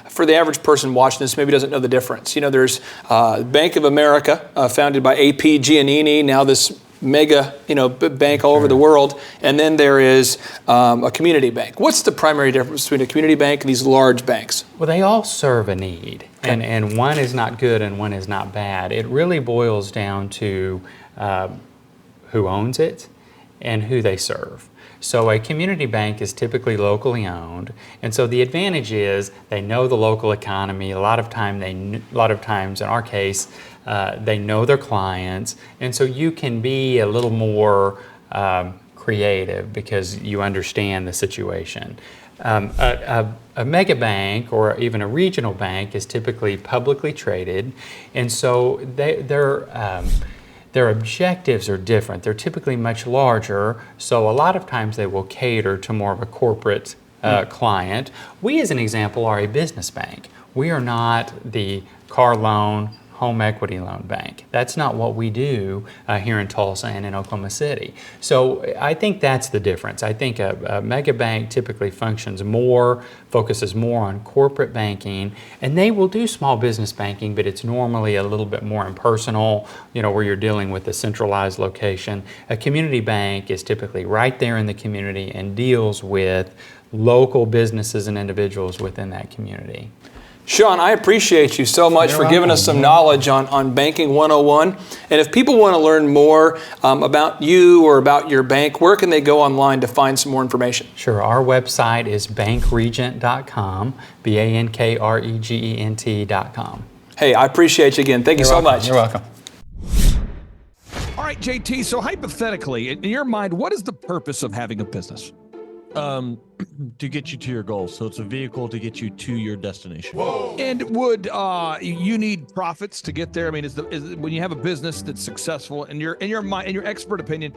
for the average person watching this maybe doesn't know the difference? You know, there's Bank of America, founded by A.P. Giannini, now this mega, bank all over the world, and then there is a community bank. What's the primary difference between a community bank and these large banks? Well, they all serve a need, and one is not good and one is not bad. It really boils down to who owns it and who they serve. So a community bank is typically locally owned, and so the advantage is they know the local economy. A lot of times, in our case, they know their clients, and so you can be a little more creative because you understand the situation. A mega bank or even a regional bank is typically publicly traded, and so their objectives are different. They're typically much larger, so a lot of times they will cater to more of a corporate client. We, as an example, are a business bank. We are not the car loan, home equity loan bank. That's not what we do here in Tulsa and in Oklahoma City. So I think that's the difference. I think a mega bank typically focuses more on corporate banking, and they will do small business banking, but it's normally a little bit more impersonal, where you're dealing with a centralized location. A community bank is typically right there in the community and deals with local businesses and individuals within that community. Sean, I appreciate you so much for giving us some knowledge on Banking 101. And if people want to learn more about you or about your bank, where can they go online to find some more information? Sure. Our website is bankregent.com, bankregent.com. Hey, I appreciate you again. Thank you so much. You're welcome. All right, JT, so hypothetically, in your mind, what is the purpose of having a business? To get you to your goals. So it's a vehicle to get you to your destination. Whoa. And would you need profits to get there? I mean, is when you have a business that's successful, in your mind, in your expert opinion,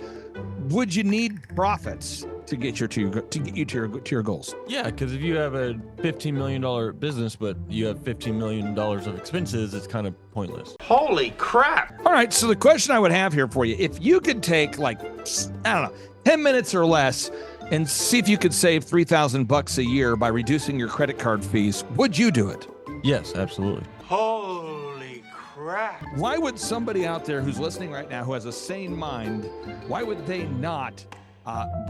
would you need profits to get you to your goals? Yeah, because if you have a $15 million business, but you have $15 million of expenses, it's kind of pointless. Holy crap! All right, so the question I would have here for you, if you could take 10 minutes or less and see if you could save $3,000 a year by reducing your credit card fees, would you do it? Yes, absolutely. Holy crap! Why would somebody out there who's listening right now who has a sane mind, why would they not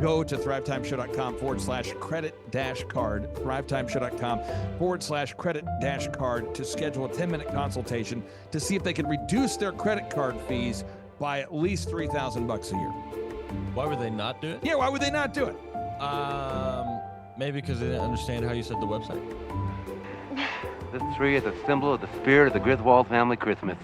go to thrivetimeshow.com/credit-card, thrivetimeshow.com/credit-card to schedule a 10-minute consultation to see if they can reduce their credit card fees by at least $3,000 a year. Why would they not do it? Yeah, why would they not do it? Maybe because they didn't understand how you said the website. This tree is a symbol of the spirit of the Griswold family Christmas.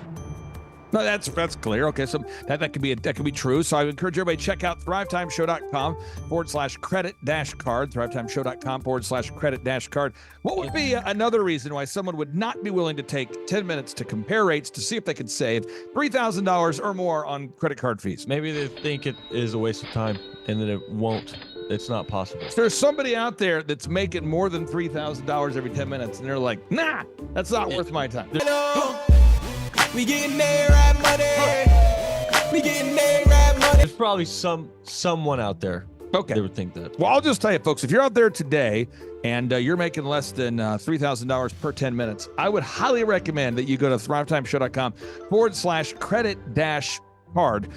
No, that's clear. Okay, so that could be true. So I would encourage everybody to check out thrivetimeshow.com/credit-card, thrivetimeshow.com/credit-card. What would be another reason why someone would not be willing to take 10 minutes to compare rates to see if they could save $3,000 or more on credit card fees? Maybe they think it is a waste of time and that it won't. It's not possible. There's somebody out there that's making more than $3,000 every 10 minutes, and they're like, nah, that's not worth my time. We getting there, right money. We getting there, right money. There's probably someone out there Okay. that would think that. Well, I'll just tell you, folks, if you're out there today and you're making less than $3,000 per 10 minutes, I would highly recommend that you go to thrivetimeshow.com/credit-card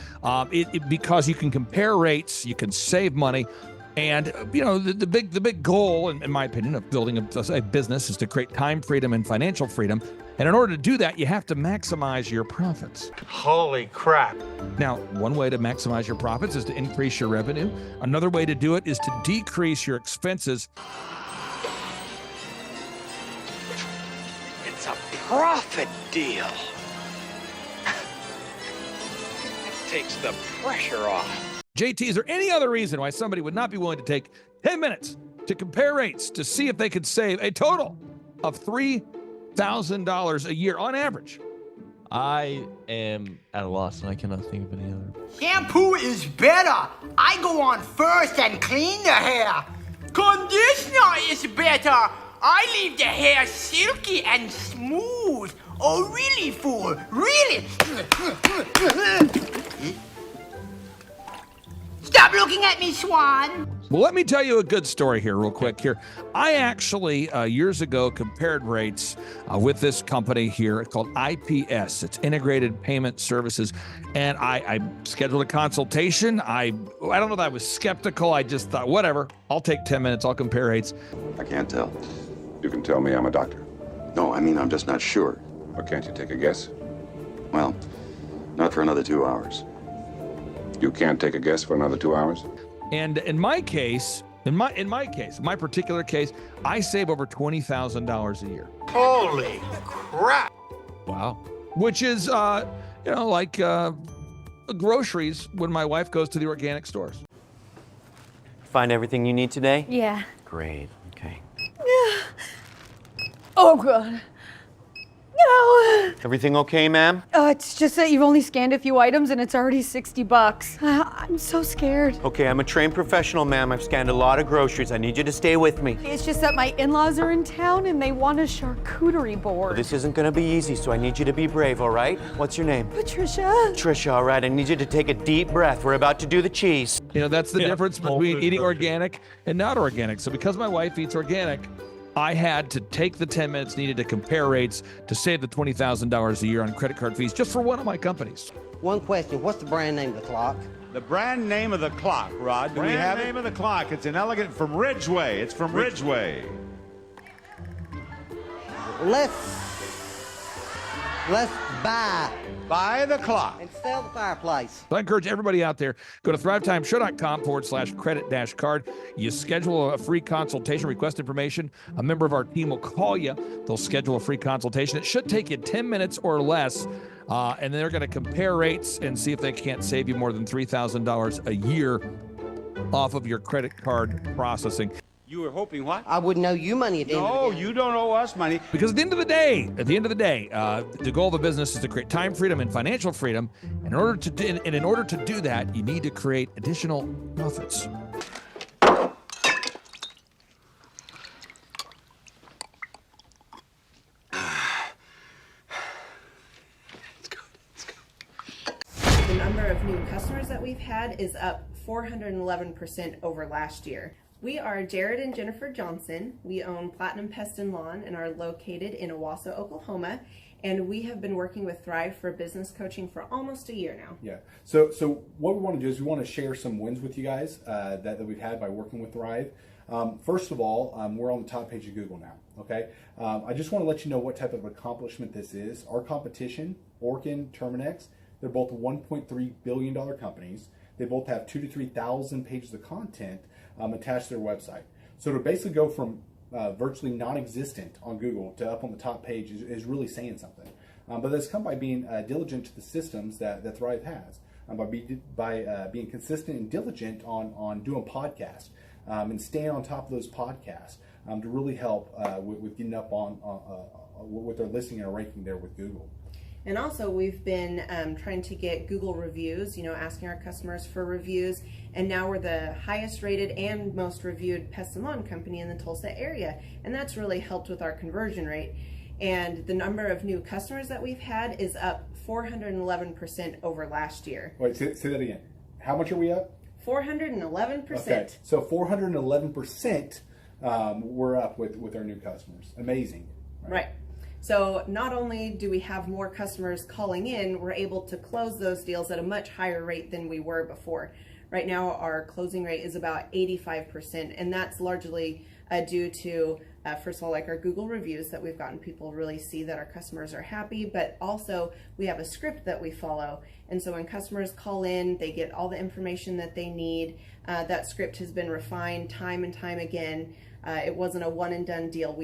because you can compare rates, you can save money. And, the big goal, in my opinion, of building a business is to create time freedom and financial freedom. And in order to do that, you have to maximize your profits. Holy crap. Now, one way to maximize your profits is to increase your revenue. Another way to do it is to decrease your expenses. It's a profit deal. It takes the pressure off. JT, is there any other reason why somebody would not be willing to take 10 minutes to compare rates to see if they could save a total of $3,000 a year on average? I am at a loss and I cannot think of any other. Shampoo is better. I go on first and clean the hair. Conditioner is better. I leave the hair silky and smooth. Oh, really, fool? Really? Stop looking at me, Swan. Well, let me tell you a good story here real quick here. I actually, years ago, compared rates with this company here. It's called IPS. It's Integrated Payment Services. And I scheduled a consultation. I don't know that I was skeptical. I just thought, whatever, I'll take 10 minutes. I'll compare rates. I can't tell. You can tell me I'm a doctor. No, I mean, I'm just not sure. Or can't you take a guess? Well, not for another 2 hours. You can't take a guess for another 2 hours? And in my particular case, I save over $20,000 a year. Holy crap. Wow. Which is, like groceries when my wife goes to the organic stores. Find everything you need today? Yeah. Great. Okay. Oh, God. No. Everything okay, ma'am? It's just that you've only scanned a few items and it's already $60. I'm so scared. Okay, I'm a trained professional, ma'am. I've scanned a lot of groceries. I need you to stay with me. It's just that my in-laws are in town and they want a charcuterie board. Well, this isn't gonna be easy, so I need you to be brave, all right? What's your name? Patricia. Trisha, all right. I need you to take a deep breath. We're about to do the cheese. That's the difference between eating organic and not organic. So because my wife eats organic, I had to take the 10 minutes needed to compare rates to save the $20,000 a year on credit card fees just for one of my companies. One question. What's the brand name of the clock? The brand name of the clock, Rod. Do we have it? Name of the clock. It's an elegant from Ridgeway. It's from Ridgeway. Let's buy Buy the clock. and sell the fireplace. So I encourage everybody out there, go to thrivetimeshow.com/credit-card. You schedule a free consultation, request information. A member of our team will call you. They'll schedule a free consultation. It should take you 10 minutes or less. And they're going to compare rates and see if they can't save you more than $3,000 a year off of your credit card processing. You were hoping what? I wouldn't owe you money at the end of the No, day. you don't owe us money. Because at the end of the day, the goal of a business is to create time freedom and financial freedom. In order to do that, you need to create additional profits. The number of new customers that we've had is up 411% over last year. We are Jared and Jennifer Johnson. We own Platinum Pest and Lawn and are located in Owasso, Oklahoma. And we have been working with Thrive for business coaching for almost a year now. Yeah. So what we want to do is we want to share some wins with you guys that we've had by working with Thrive. First of all, we're on the top page of Google now. Okay. I just want to let you know what type of accomplishment this is. Our competition, Orkin, Terminex, they're both $1.3 billion companies. They both have 2,000 to 3,000 pages of content attached to their website. So to basically go from virtually non-existent on Google to up on the top page is really saying something. But that's come by being diligent to the systems that Thrive has, by being consistent and diligent on doing podcasts and staying on top of those podcasts to really help with getting up on with their listing and ranking there with Google. And also we've been trying to get Google reviews, asking our customers for reviews. And now we're the highest rated and most reviewed pest and lawn company in the Tulsa area. And that's really helped with our conversion rate. And the number of new customers that we've had is up 411% over last year. Wait, say that again. How much are we up? 411%. Okay, so 411% we're up with our new customers. Amazing. Right. So not only do we have more customers calling in, we're able to close those deals at a much higher rate than we were before. Right now, our closing rate is about 85%, and that's largely due to, first of all, like our Google reviews that we've gotten people really see that our customers are happy, but also we have a script that we follow. And so when customers call in, they get all the information that they need. That script has been refined time and time again. It wasn't a one and done deal.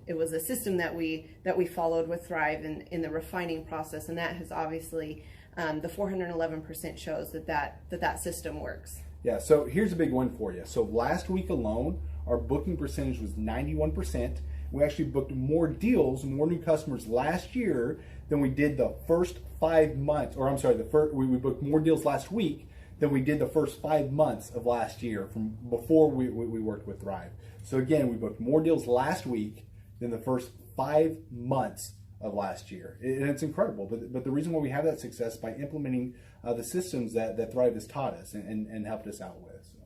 It was a system that we followed with Thrive in the refining process, and that has obviously the 411% shows that system works. Yeah. So here's a big one for you. So last week alone, our booking percentage was 91%. We actually booked more deals, more new customers last year than we did the first 5 months. Or I'm sorry, we booked more deals last week than we did the first 5 months of last year from before we worked with Thrive. So again, we booked more deals last week than the first 5 months of last year. And it's incredible. But the reason why we have that success is by implementing the systems that Thrive has taught us and helped us out with. So.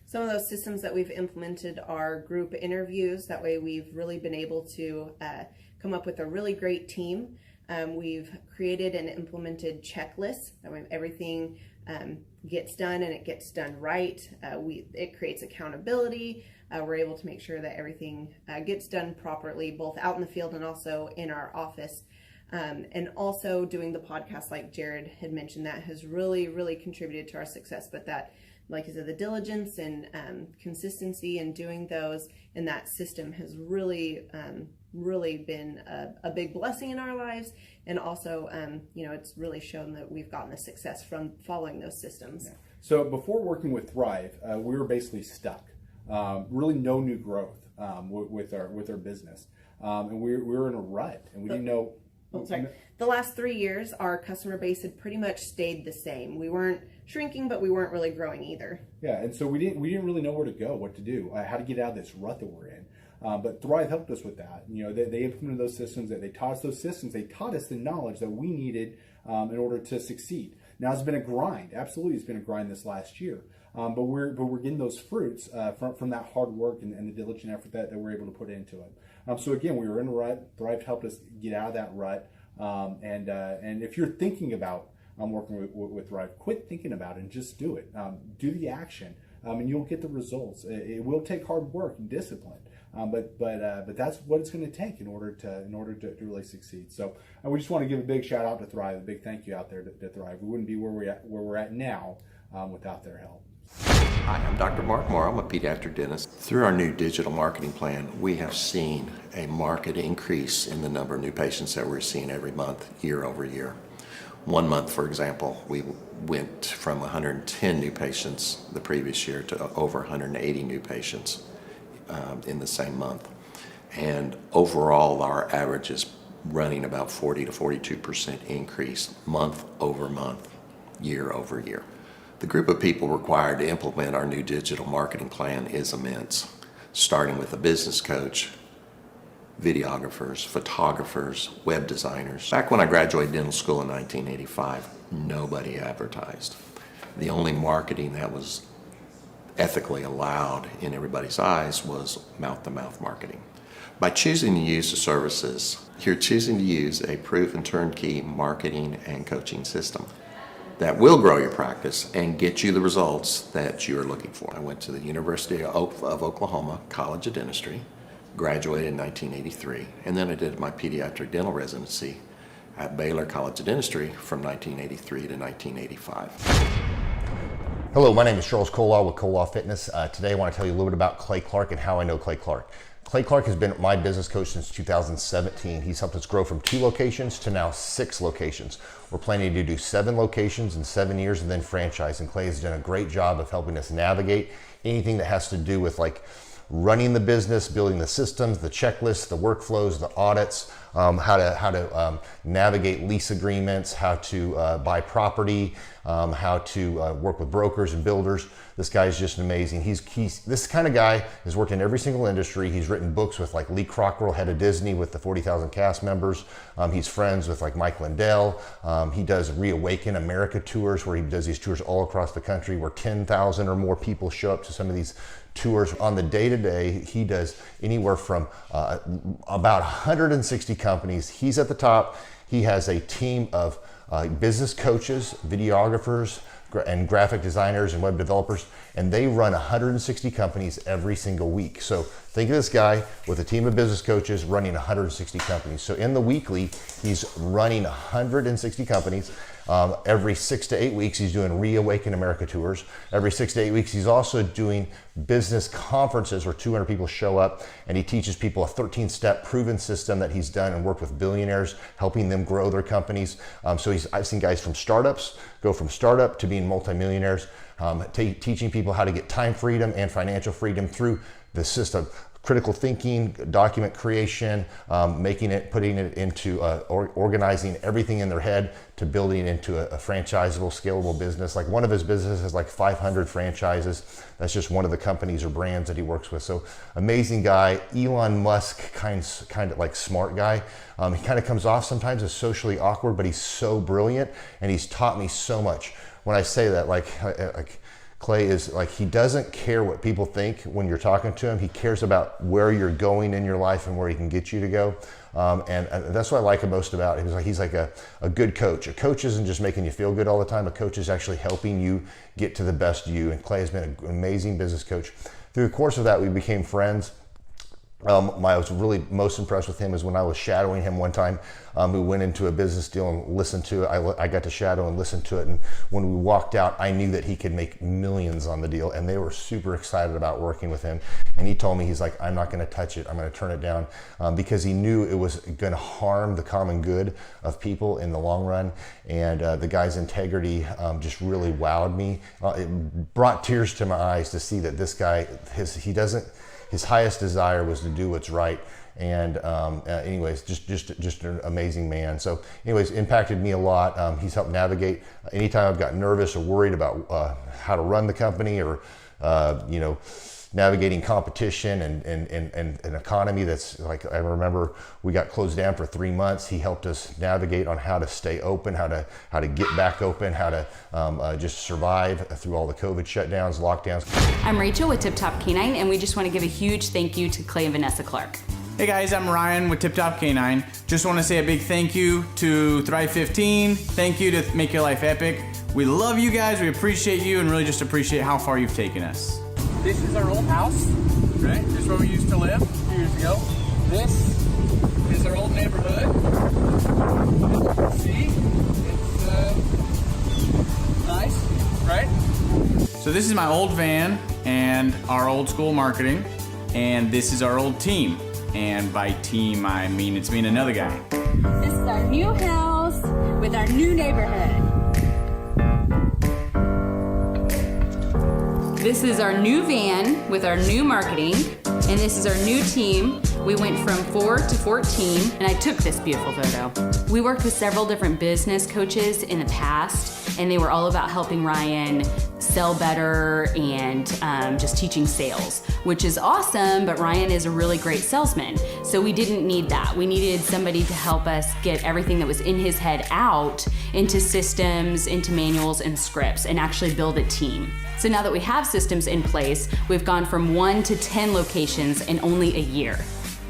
Some of those systems that we've implemented are group interviews. That way we've really been able to come up with a really great team. We've created and implemented checklists. That way everything gets done and it gets done right. It creates accountability. We're able to make sure that everything gets done properly, both out in the field and also in our office. And also doing the podcast, like Jared had mentioned, that has really, really contributed to our success. But that, like I said, the diligence and consistency in doing those and that system has really, really been a big blessing in our lives. And also, it's really shown that we've gotten the success from following those systems. Yeah. So before working with Thrive, we were basically stuck. Really no new growth with our business. And we were in a rut, and we didn't know. The last 3 years, our customer base had pretty much stayed the same. We weren't shrinking, but we weren't really growing either. Yeah, and so we didn't really know where to go, what to do, how to get out of this rut that we're in. But Thrive helped us with that. They implemented those systems. They taught us those systems. They taught us the knowledge that we needed in order to succeed. Now it's been a grind. Absolutely, it's been a grind this last year. But we're getting those fruits from that hard work and the diligent effort that we're able to put into it. So again, we were in a rut. Thrive helped us get out of that rut. And if you're thinking about working with Thrive, quit thinking about it and just do it. Do the action, and you'll get the results. It will take hard work and discipline, but that's what it's going to take in order to really succeed. So we just want to give a big shout out to Thrive, a big thank you out there to Thrive. We wouldn't be where we're at now without their help. Hi, I'm Dr. Mark Moore. I'm a pediatric dentist. Through our new digital marketing plan, we have seen a marked increase in the number of new patients that we're seeing every month, year over year. 1 month, for example, we went from 110 new patients the previous year to over 180 new patients in the same month. And overall, our average is running about 40 to 42% increase month over month, year over year. The group of people required to implement our new digital marketing plan is immense, starting with a business coach, videographers, photographers, web designers. Back when I graduated dental school in 1985, nobody advertised. The only marketing that was ethically allowed in everybody's eyes was mouth-to-mouth marketing. By choosing to use the services, you're choosing to use a proven turnkey marketing and coaching system that will grow your practice and get you the results that you're looking for. I went to the University of Oklahoma College of Dentistry, graduated in 1983, and then I did my pediatric dental residency at Baylor College of Dentistry from 1983 to 1985. Hello, my name is Charles Kolaw with Kolaw Fitness. Today I want to tell you a little bit about Clay Clark and how I know Clay Clark. Clay Clark has been my business coach since 2017. He's helped us grow from 2 locations to now 6 locations. We're planning to do 7 locations in 7 years and then franchise. And Clay has done a great job of helping us navigate anything that has to do with like running the business, building the systems, the checklists, the workflows, the audits, how to navigate lease agreements, how to buy property, how to work with brokers and builders. This guy is just amazing. He's this kind of guy has worked in every single industry. He's written books with like Lee Crockrell, head of Disney, with the 40,000 cast members. He's friends with like Mike Lindell. He does Reawaken America tours where he does these tours all across the country where 10,000 or more people show up to some of these tours. On the day-to-day, he does anywhere from about 160 companies. He's at the top. He has a team of business coaches, videographers, and graphic designers and web developers, and they run 160 companies every single week. So think of this guy with a team of business coaches running 160 companies. So in the weekly, he's running 160 companies. Every 6 to 8 weeks, he's doing Reawaken America tours. Every 6 to 8 weeks, he's also doing business conferences where 200 people show up, and he teaches people a 13-step proven system that he's done and worked with billionaires, helping them grow their companies. So I've seen guys from startups go from startup to being multimillionaires, teaching people how to get time freedom and financial freedom through the system. Critical thinking, document creation, putting it into organizing everything in their head to building it into a franchisable, scalable business. Like one of his businesses has like 500 franchises. That's just one of the companies or brands that he works with. So amazing guy, Elon Musk kind of like smart guy. He kind of comes off sometimes as socially awkward, but he's so brilliant and he's taught me so much. When I say that, like Clay is like, he doesn't care what people think when you're talking to him. He cares about where you're going in your life and where he can get you to go. And that's what I like most about him. He's like a good coach. A coach isn't just making you feel good all the time. A coach is actually helping you get to the best you. And Clay has been an amazing business coach. Through the course of that, we became friends. I was really most impressed with him is when I was shadowing him one time. We went into a business deal and listened to it. I got to shadow and listen to it. And when we walked out, I knew that he could make millions on the deal. And they were super excited about working with him. And he told me, he's like, I'm not going to touch it. I'm going to turn it down because he knew it was going to harm the common good of people in the long run. And the guy's integrity just really wowed me. It brought tears to my eyes to see that this guy, his highest desire was to do what's right. And anyways, just an amazing man. So anyways, impacted me a lot. He's helped navigate anytime I've got nervous or worried about how to run the company or, navigating competition and an economy that's like, I remember we got closed down for 3 months. He helped us navigate on how to stay open, how to get back open, how to just survive through all the COVID shutdowns, lockdowns. I'm Rachel with Tip Top Canine, and we just want to give a huge thank you to Clay and Vanessa Clark. Hey guys, I'm Ryan with Tip Top Canine. Just want to say a big thank you to Thrive 15. Thank you to Make Your Life Epic. We love you guys, we appreciate you, and really just appreciate how far you've taken us. This is our old house, right? This is where we used to live a few years ago. This is our old neighborhood. See, it's nice, right? So this is my old van and our old school marketing, and this is our old team. And by team, I mean it's me and another guy. This is our new house with our new neighborhood. This is our new van with our new marketing, and this is our new team. We went from 4 to 14, and I took this beautiful photo. We worked with several different business coaches in the past, and they were all about helping Ryan sell better and just teaching sales, which is awesome, but Ryan is a really great salesman. So we didn't need that. We needed somebody to help us get everything that was in his head out into systems, into manuals and scripts, and actually build a team. So now that we have systems in place, we've gone from 1 to 10 locations in only a year.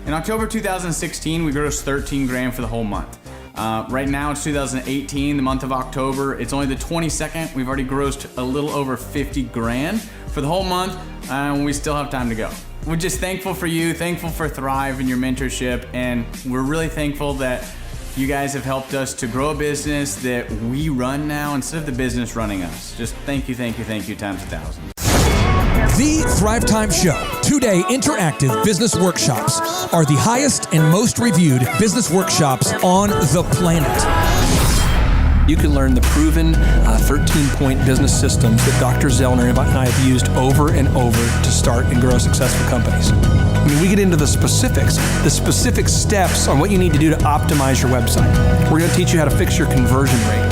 In October 2016, we grossed 13 grand for the whole month. Right now it's 2018, the month of October. It's only the 22nd. We've already grossed a little over 50 grand for the whole month, and we still have time to go. We're just thankful for you, thankful for Thrive and your mentorship, and we're really thankful that you guys have helped us to grow a business that we run now instead of the business running us. Just thank you times 1,000. The Thrivetime Show, 2-day interactive business workshops, are the highest and most reviewed business workshops on the planet. You can learn the proven 13-point business systems that Dr. Zellner and I have used over and over to start and grow successful companies. I mean, we get into the specific steps on what you need to do to optimize your website. We're going to teach you how to fix your conversion rate.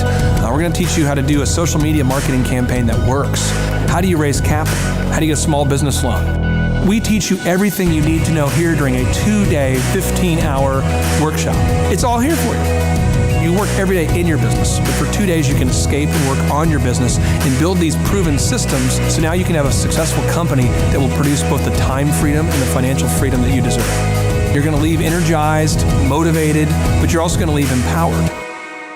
We're going to teach you how to do a social media marketing campaign that works. How do you raise capital? How do you get a small business loan? We teach you everything you need to know here during a 2-day, 15-hour workshop. It's all here for you. You work every day in your business, but for 2 days you can escape and work on your business and build these proven systems so now you can have a successful company that will produce both the time freedom and the financial freedom that you deserve. You're going to leave energized, motivated, but you're also going to leave empowered.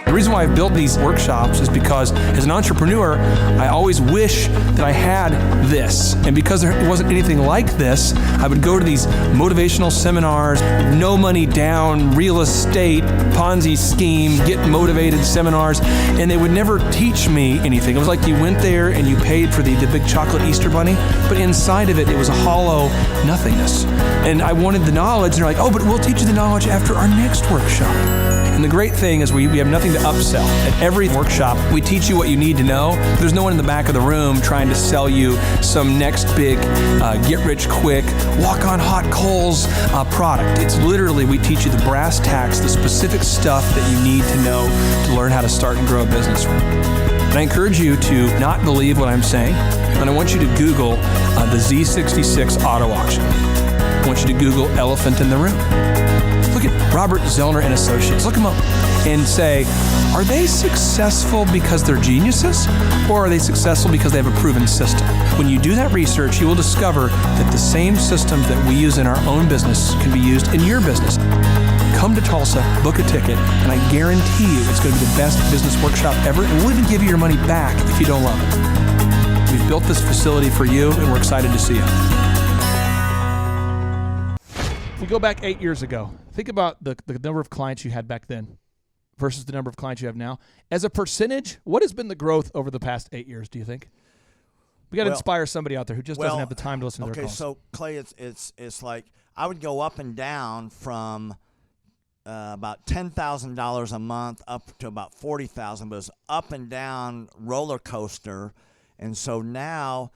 The reason why I've built these workshops is because as an entrepreneur, I always wish that I had this. And because there wasn't anything like this, I would go to these motivational seminars, no money down, real estate, Ponzi scheme, get motivated seminars, and they would never teach me anything. It was like you went there and you paid for the big chocolate Easter bunny, but inside of it, it was a hollow nothingness. And I wanted the knowledge, and they're like, oh, but we'll teach you the knowledge after our next workshop. And the great thing is we have nothing to upsell. At every workshop, we teach you what you need to know. There's no one in the back of the room trying to sell you some next big get-rich-quick, walk-on-hot coals product. It's literally, we teach you the brass tacks, the specific stuff that you need to know to learn how to start and grow a business. And I encourage you to not believe what I'm saying, and I want you to Google the Z66 auto auction. I want you to Google elephant in the room. Look at Robert Zellner and Associates. Look them up and say, are they successful because they're geniuses, or are they successful because they have a proven system? When you do that research, you will discover that the same systems that we use in our own business can be used in your business. Come to Tulsa, book a ticket, and I guarantee you it's going to be the best business workshop ever, and we'll even give you your money back if you don't love it. We've built this facility for you, and we're excited to see you. If we go back 8 years ago, think about the number of clients you had back then versus the number of clients you have now. As a percentage, what has been the growth over the past 8 years, do you think? We got to inspire somebody out there who just doesn't have the time to listen to their calls. Okay, so Clay, it's like I would go up and down from about $10,000 a month up to about $40,000, but it's up and down roller coaster. And so now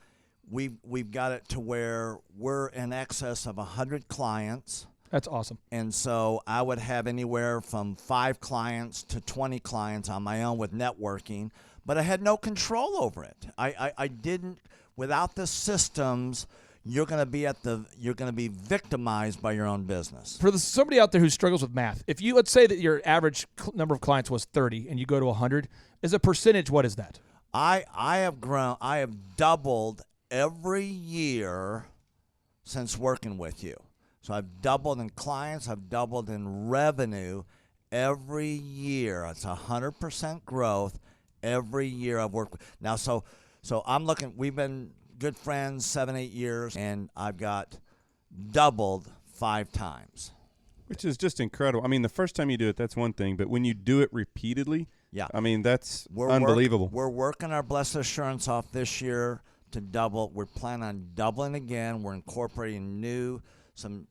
we've got it to where we're in excess of 100 clients. That's awesome. And so I would have anywhere from 5 clients to 20 clients on my own with networking, but I had no control over it. I didn't, without the systems, you're going to be victimized by your own business. For somebody out there who struggles with math, if you, let's say that your average number of clients was 30 and you go to 100, as a percentage, what is that? I have doubled every year since working with you. So I've doubled in clients, I've doubled in revenue every year. It's 100% growth every year I've worked with. Now, so I'm looking, we've been good friends 7-8 years, and I've got doubled 5 times. Which is just incredible. I mean, the first time you do it, that's one thing, but when you do it repeatedly, yeah, I mean, that's unbelievable. We're working our Blessed Assurance off this year to double. We're planning on doubling again. We're incorporating some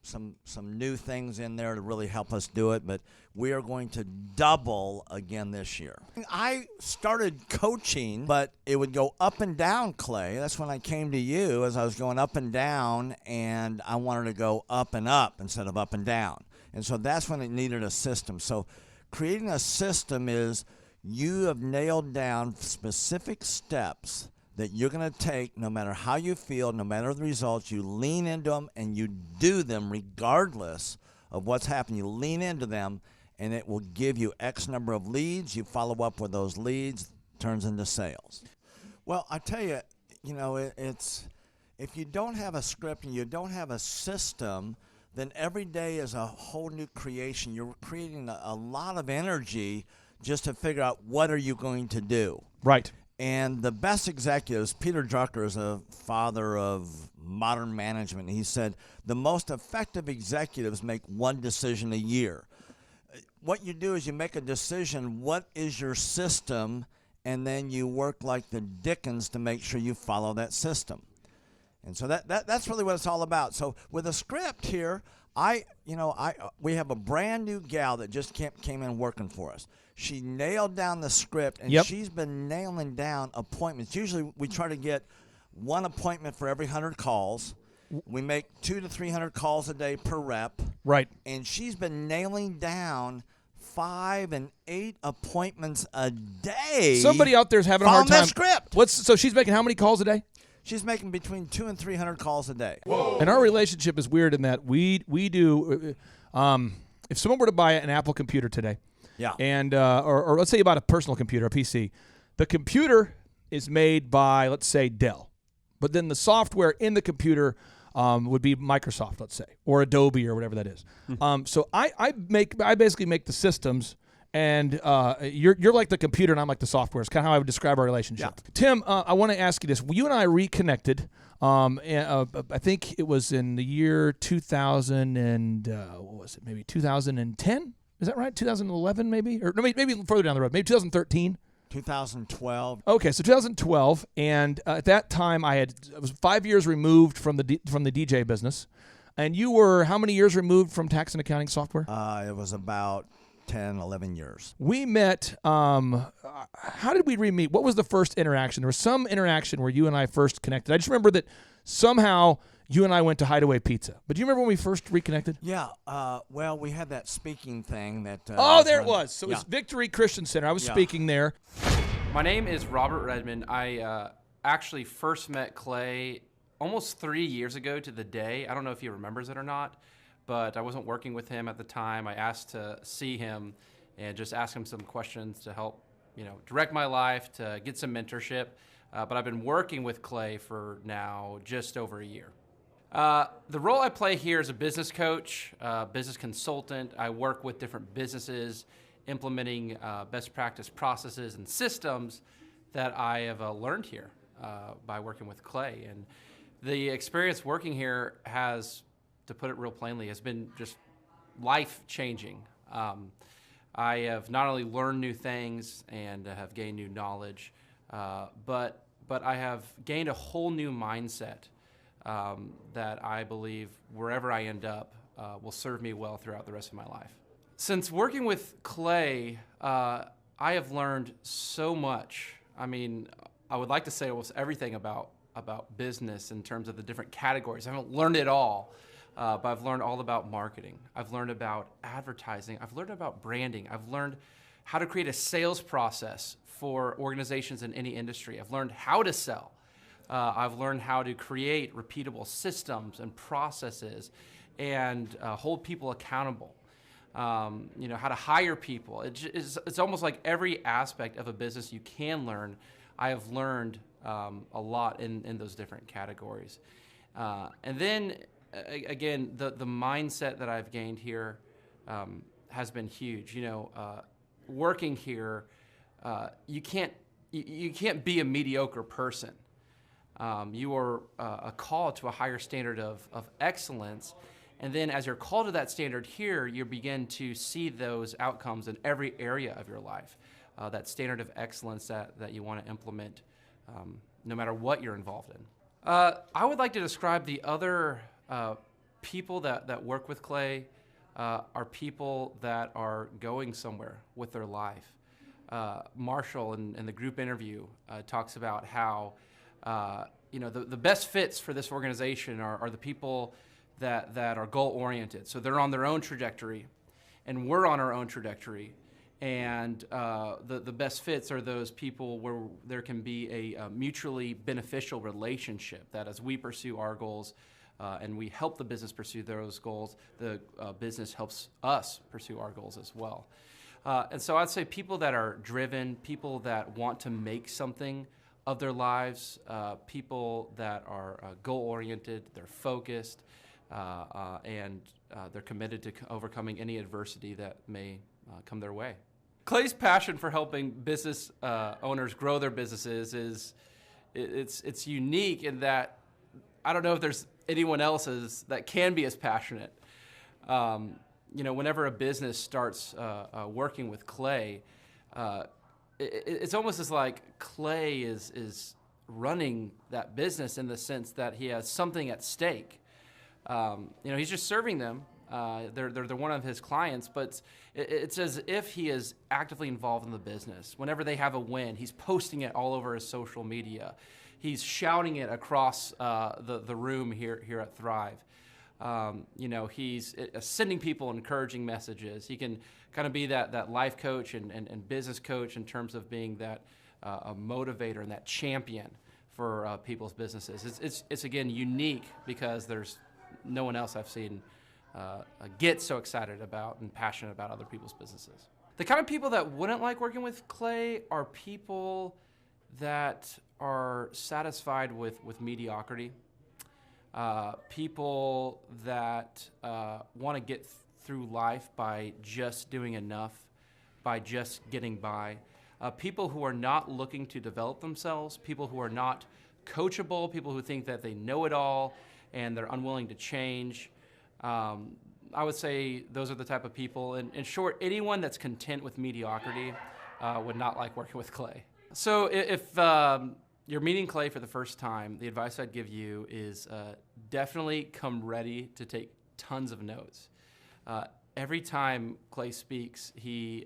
new things in there to really help us do it, but we are going to double again this year. I started coaching, but it would go up and down, Clay. That's when I came to you, as I was going up and down, and I wanted to go up and up instead of up and down. And so that's when it needed a system. So creating a system is you have nailed down specific steps that you're going to take no matter how you feel, no matter the results. You lean into them and you do them regardless of what's happening. You lean into them, and it will give you X number of leads. You follow up with those leads, turns into sales. Well, I tell you, it's if you don't have a script and you don't have a system, then every day is a whole new creation. You're creating a lot of energy just to figure out what are you going to do. Right. And the best executives, Peter Drucker is a father of modern management. He said the most effective executives make one decision a year. What you do is you make a decision, what is your system, and then you work like the dickens to make sure you follow that system. And so that's really what it's all about. So with a script here, we have a brand new gal that just came in working for us. She nailed down the script, and she's been nailing down appointments. Usually we try to get one appointment for every 100 calls. We make 200 to 300 calls a day per rep. Right. And she's been nailing down 5 and 8 appointments a day. Somebody out there's having a hard time. That script. So she's making how many calls a day? She's making between 200 and 300 calls a day. And our relationship is weird in that we do. If someone were to buy an Apple computer today, and or let's say you bought a personal computer, a PC, the computer is made by, let's say, Dell, but then the software in the computer would be Microsoft, let's say, or Adobe or whatever that is. So I basically make the systems. And you're like the computer, and I'm like the software. It's kind of how I would describe our relationship. Yeah. Tim, I want to ask you this. You and I reconnected. I think it was in the year 2000 and what was it? Maybe 2010. Is that right? 2011, maybe, or maybe further down the road. Maybe 2013. 2012. Okay, so 2012, and at that time I was 5 years removed from the DJ business, and you were how many years removed from tax and accounting software? It was about 10, 11 years. We met, how did we re-meet? What was the first interaction? There was some interaction where you and I first connected. I just remember that somehow you and I went to Hideaway Pizza. But do you remember when we first reconnected? Yeah, well, we had that speaking thing that... there it was. So it was Victory Christian Center. I was speaking there. My name is Robert Redmond. I actually first met Clay almost 3 years ago to the day. I don't know if he remembers it or not, but I wasn't working with him at the time. I asked to see him and just ask him some questions to help, direct my life, to get some mentorship. But I've been working with Clay for now just over a year. The role I play here is a business coach, business consultant. I work with different businesses, implementing best practice processes and systems that I have learned here by working with Clay. And the experience working here has, to put it real plainly, has been just life-changing. I have not only learned new things and have gained new knowledge, but I have gained a whole new mindset that I believe wherever I end up will serve me well throughout the rest of my life. Since working with Clay, I have learned so much. I mean, I would like to say almost everything about business in terms of the different categories. I haven't learned it all. But I've learned all about marketing. I've learned about advertising. I've learned about branding. I've learned how to create a sales process for organizations in any industry. I've learned how to sell. I've learned how to create repeatable systems and processes and hold people accountable. How to hire people. It's almost like every aspect of a business you can learn. I have learned a lot in those different categories. And then, again, the mindset that I've gained here has been huge. Working here, you can't be a mediocre person. You are a call to a higher standard of excellence, and then as you're called to that standard here, you begin to see those outcomes in every area of your life. That standard of excellence that you want to implement, no matter what you're involved in. I would like to describe the other people that work with Clay are people that are going somewhere with their life. Marshall in the group interview talks about how the best fits for this organization are the people that are goal-oriented. So they're on their own trajectory, and we're on our own trajectory. And the best fits are those people where there can be a mutually beneficial relationship, that as we pursue our goals and we help the business pursue those goals, the business helps us pursue our goals as well. And so I'd say people that are driven, people that want to make something of their lives, people that are goal-oriented, they're focused, and they're committed to overcoming any adversity that may come their way. Clay's passion for helping business owners grow their businesses it's unique in that I don't know if there's anyone else that can be as passionate. Whenever a business starts working with Clay, it's almost as like Clay is running that business in the sense that he has something at stake. He's just serving them. They're one of his clients, but it's as if he is actively involved in the business. Whenever they have a win, he's posting it all over his social media. He's shouting it across the room here at Thrive. He's sending people encouraging messages. He can kind of be that life coach and business coach in terms of being that a motivator and that champion for people's businesses. It's again unique because there's no one else I've seen get so excited about and passionate about other people's businesses. The kind of people that wouldn't like working with Clay are people that are satisfied with mediocrity. People that want to get through life by just doing enough, by just getting by. People who are not looking to develop themselves, people who are not coachable, people who think that they know it all and they're unwilling to change. I would say those are the type of people. In short, anyone that's content with mediocrity would not like working with Clay. So if you're meeting Clay for the first time, the advice I'd give you is definitely come ready to take tons of notes. Every time Clay speaks, he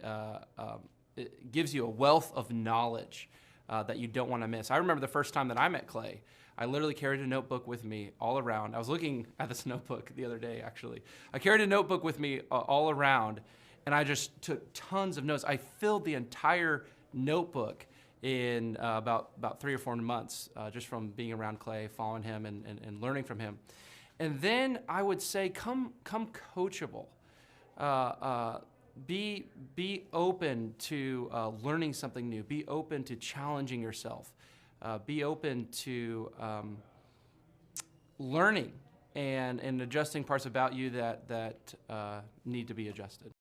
it gives you a wealth of knowledge that you don't want to miss. I remember the first time that I met Clay, I literally carried a notebook with me all around. I was looking at this notebook the other day, actually. I carried a notebook with me all around, and I just took tons of notes. I filled the entire notebook in about 3 or 4 months, just from being around Clay, following him, and learning from him. And then I would say, come coachable. Be open to learning something new. Be open to challenging yourself. Be open to learning and adjusting parts about you that need to be adjusted.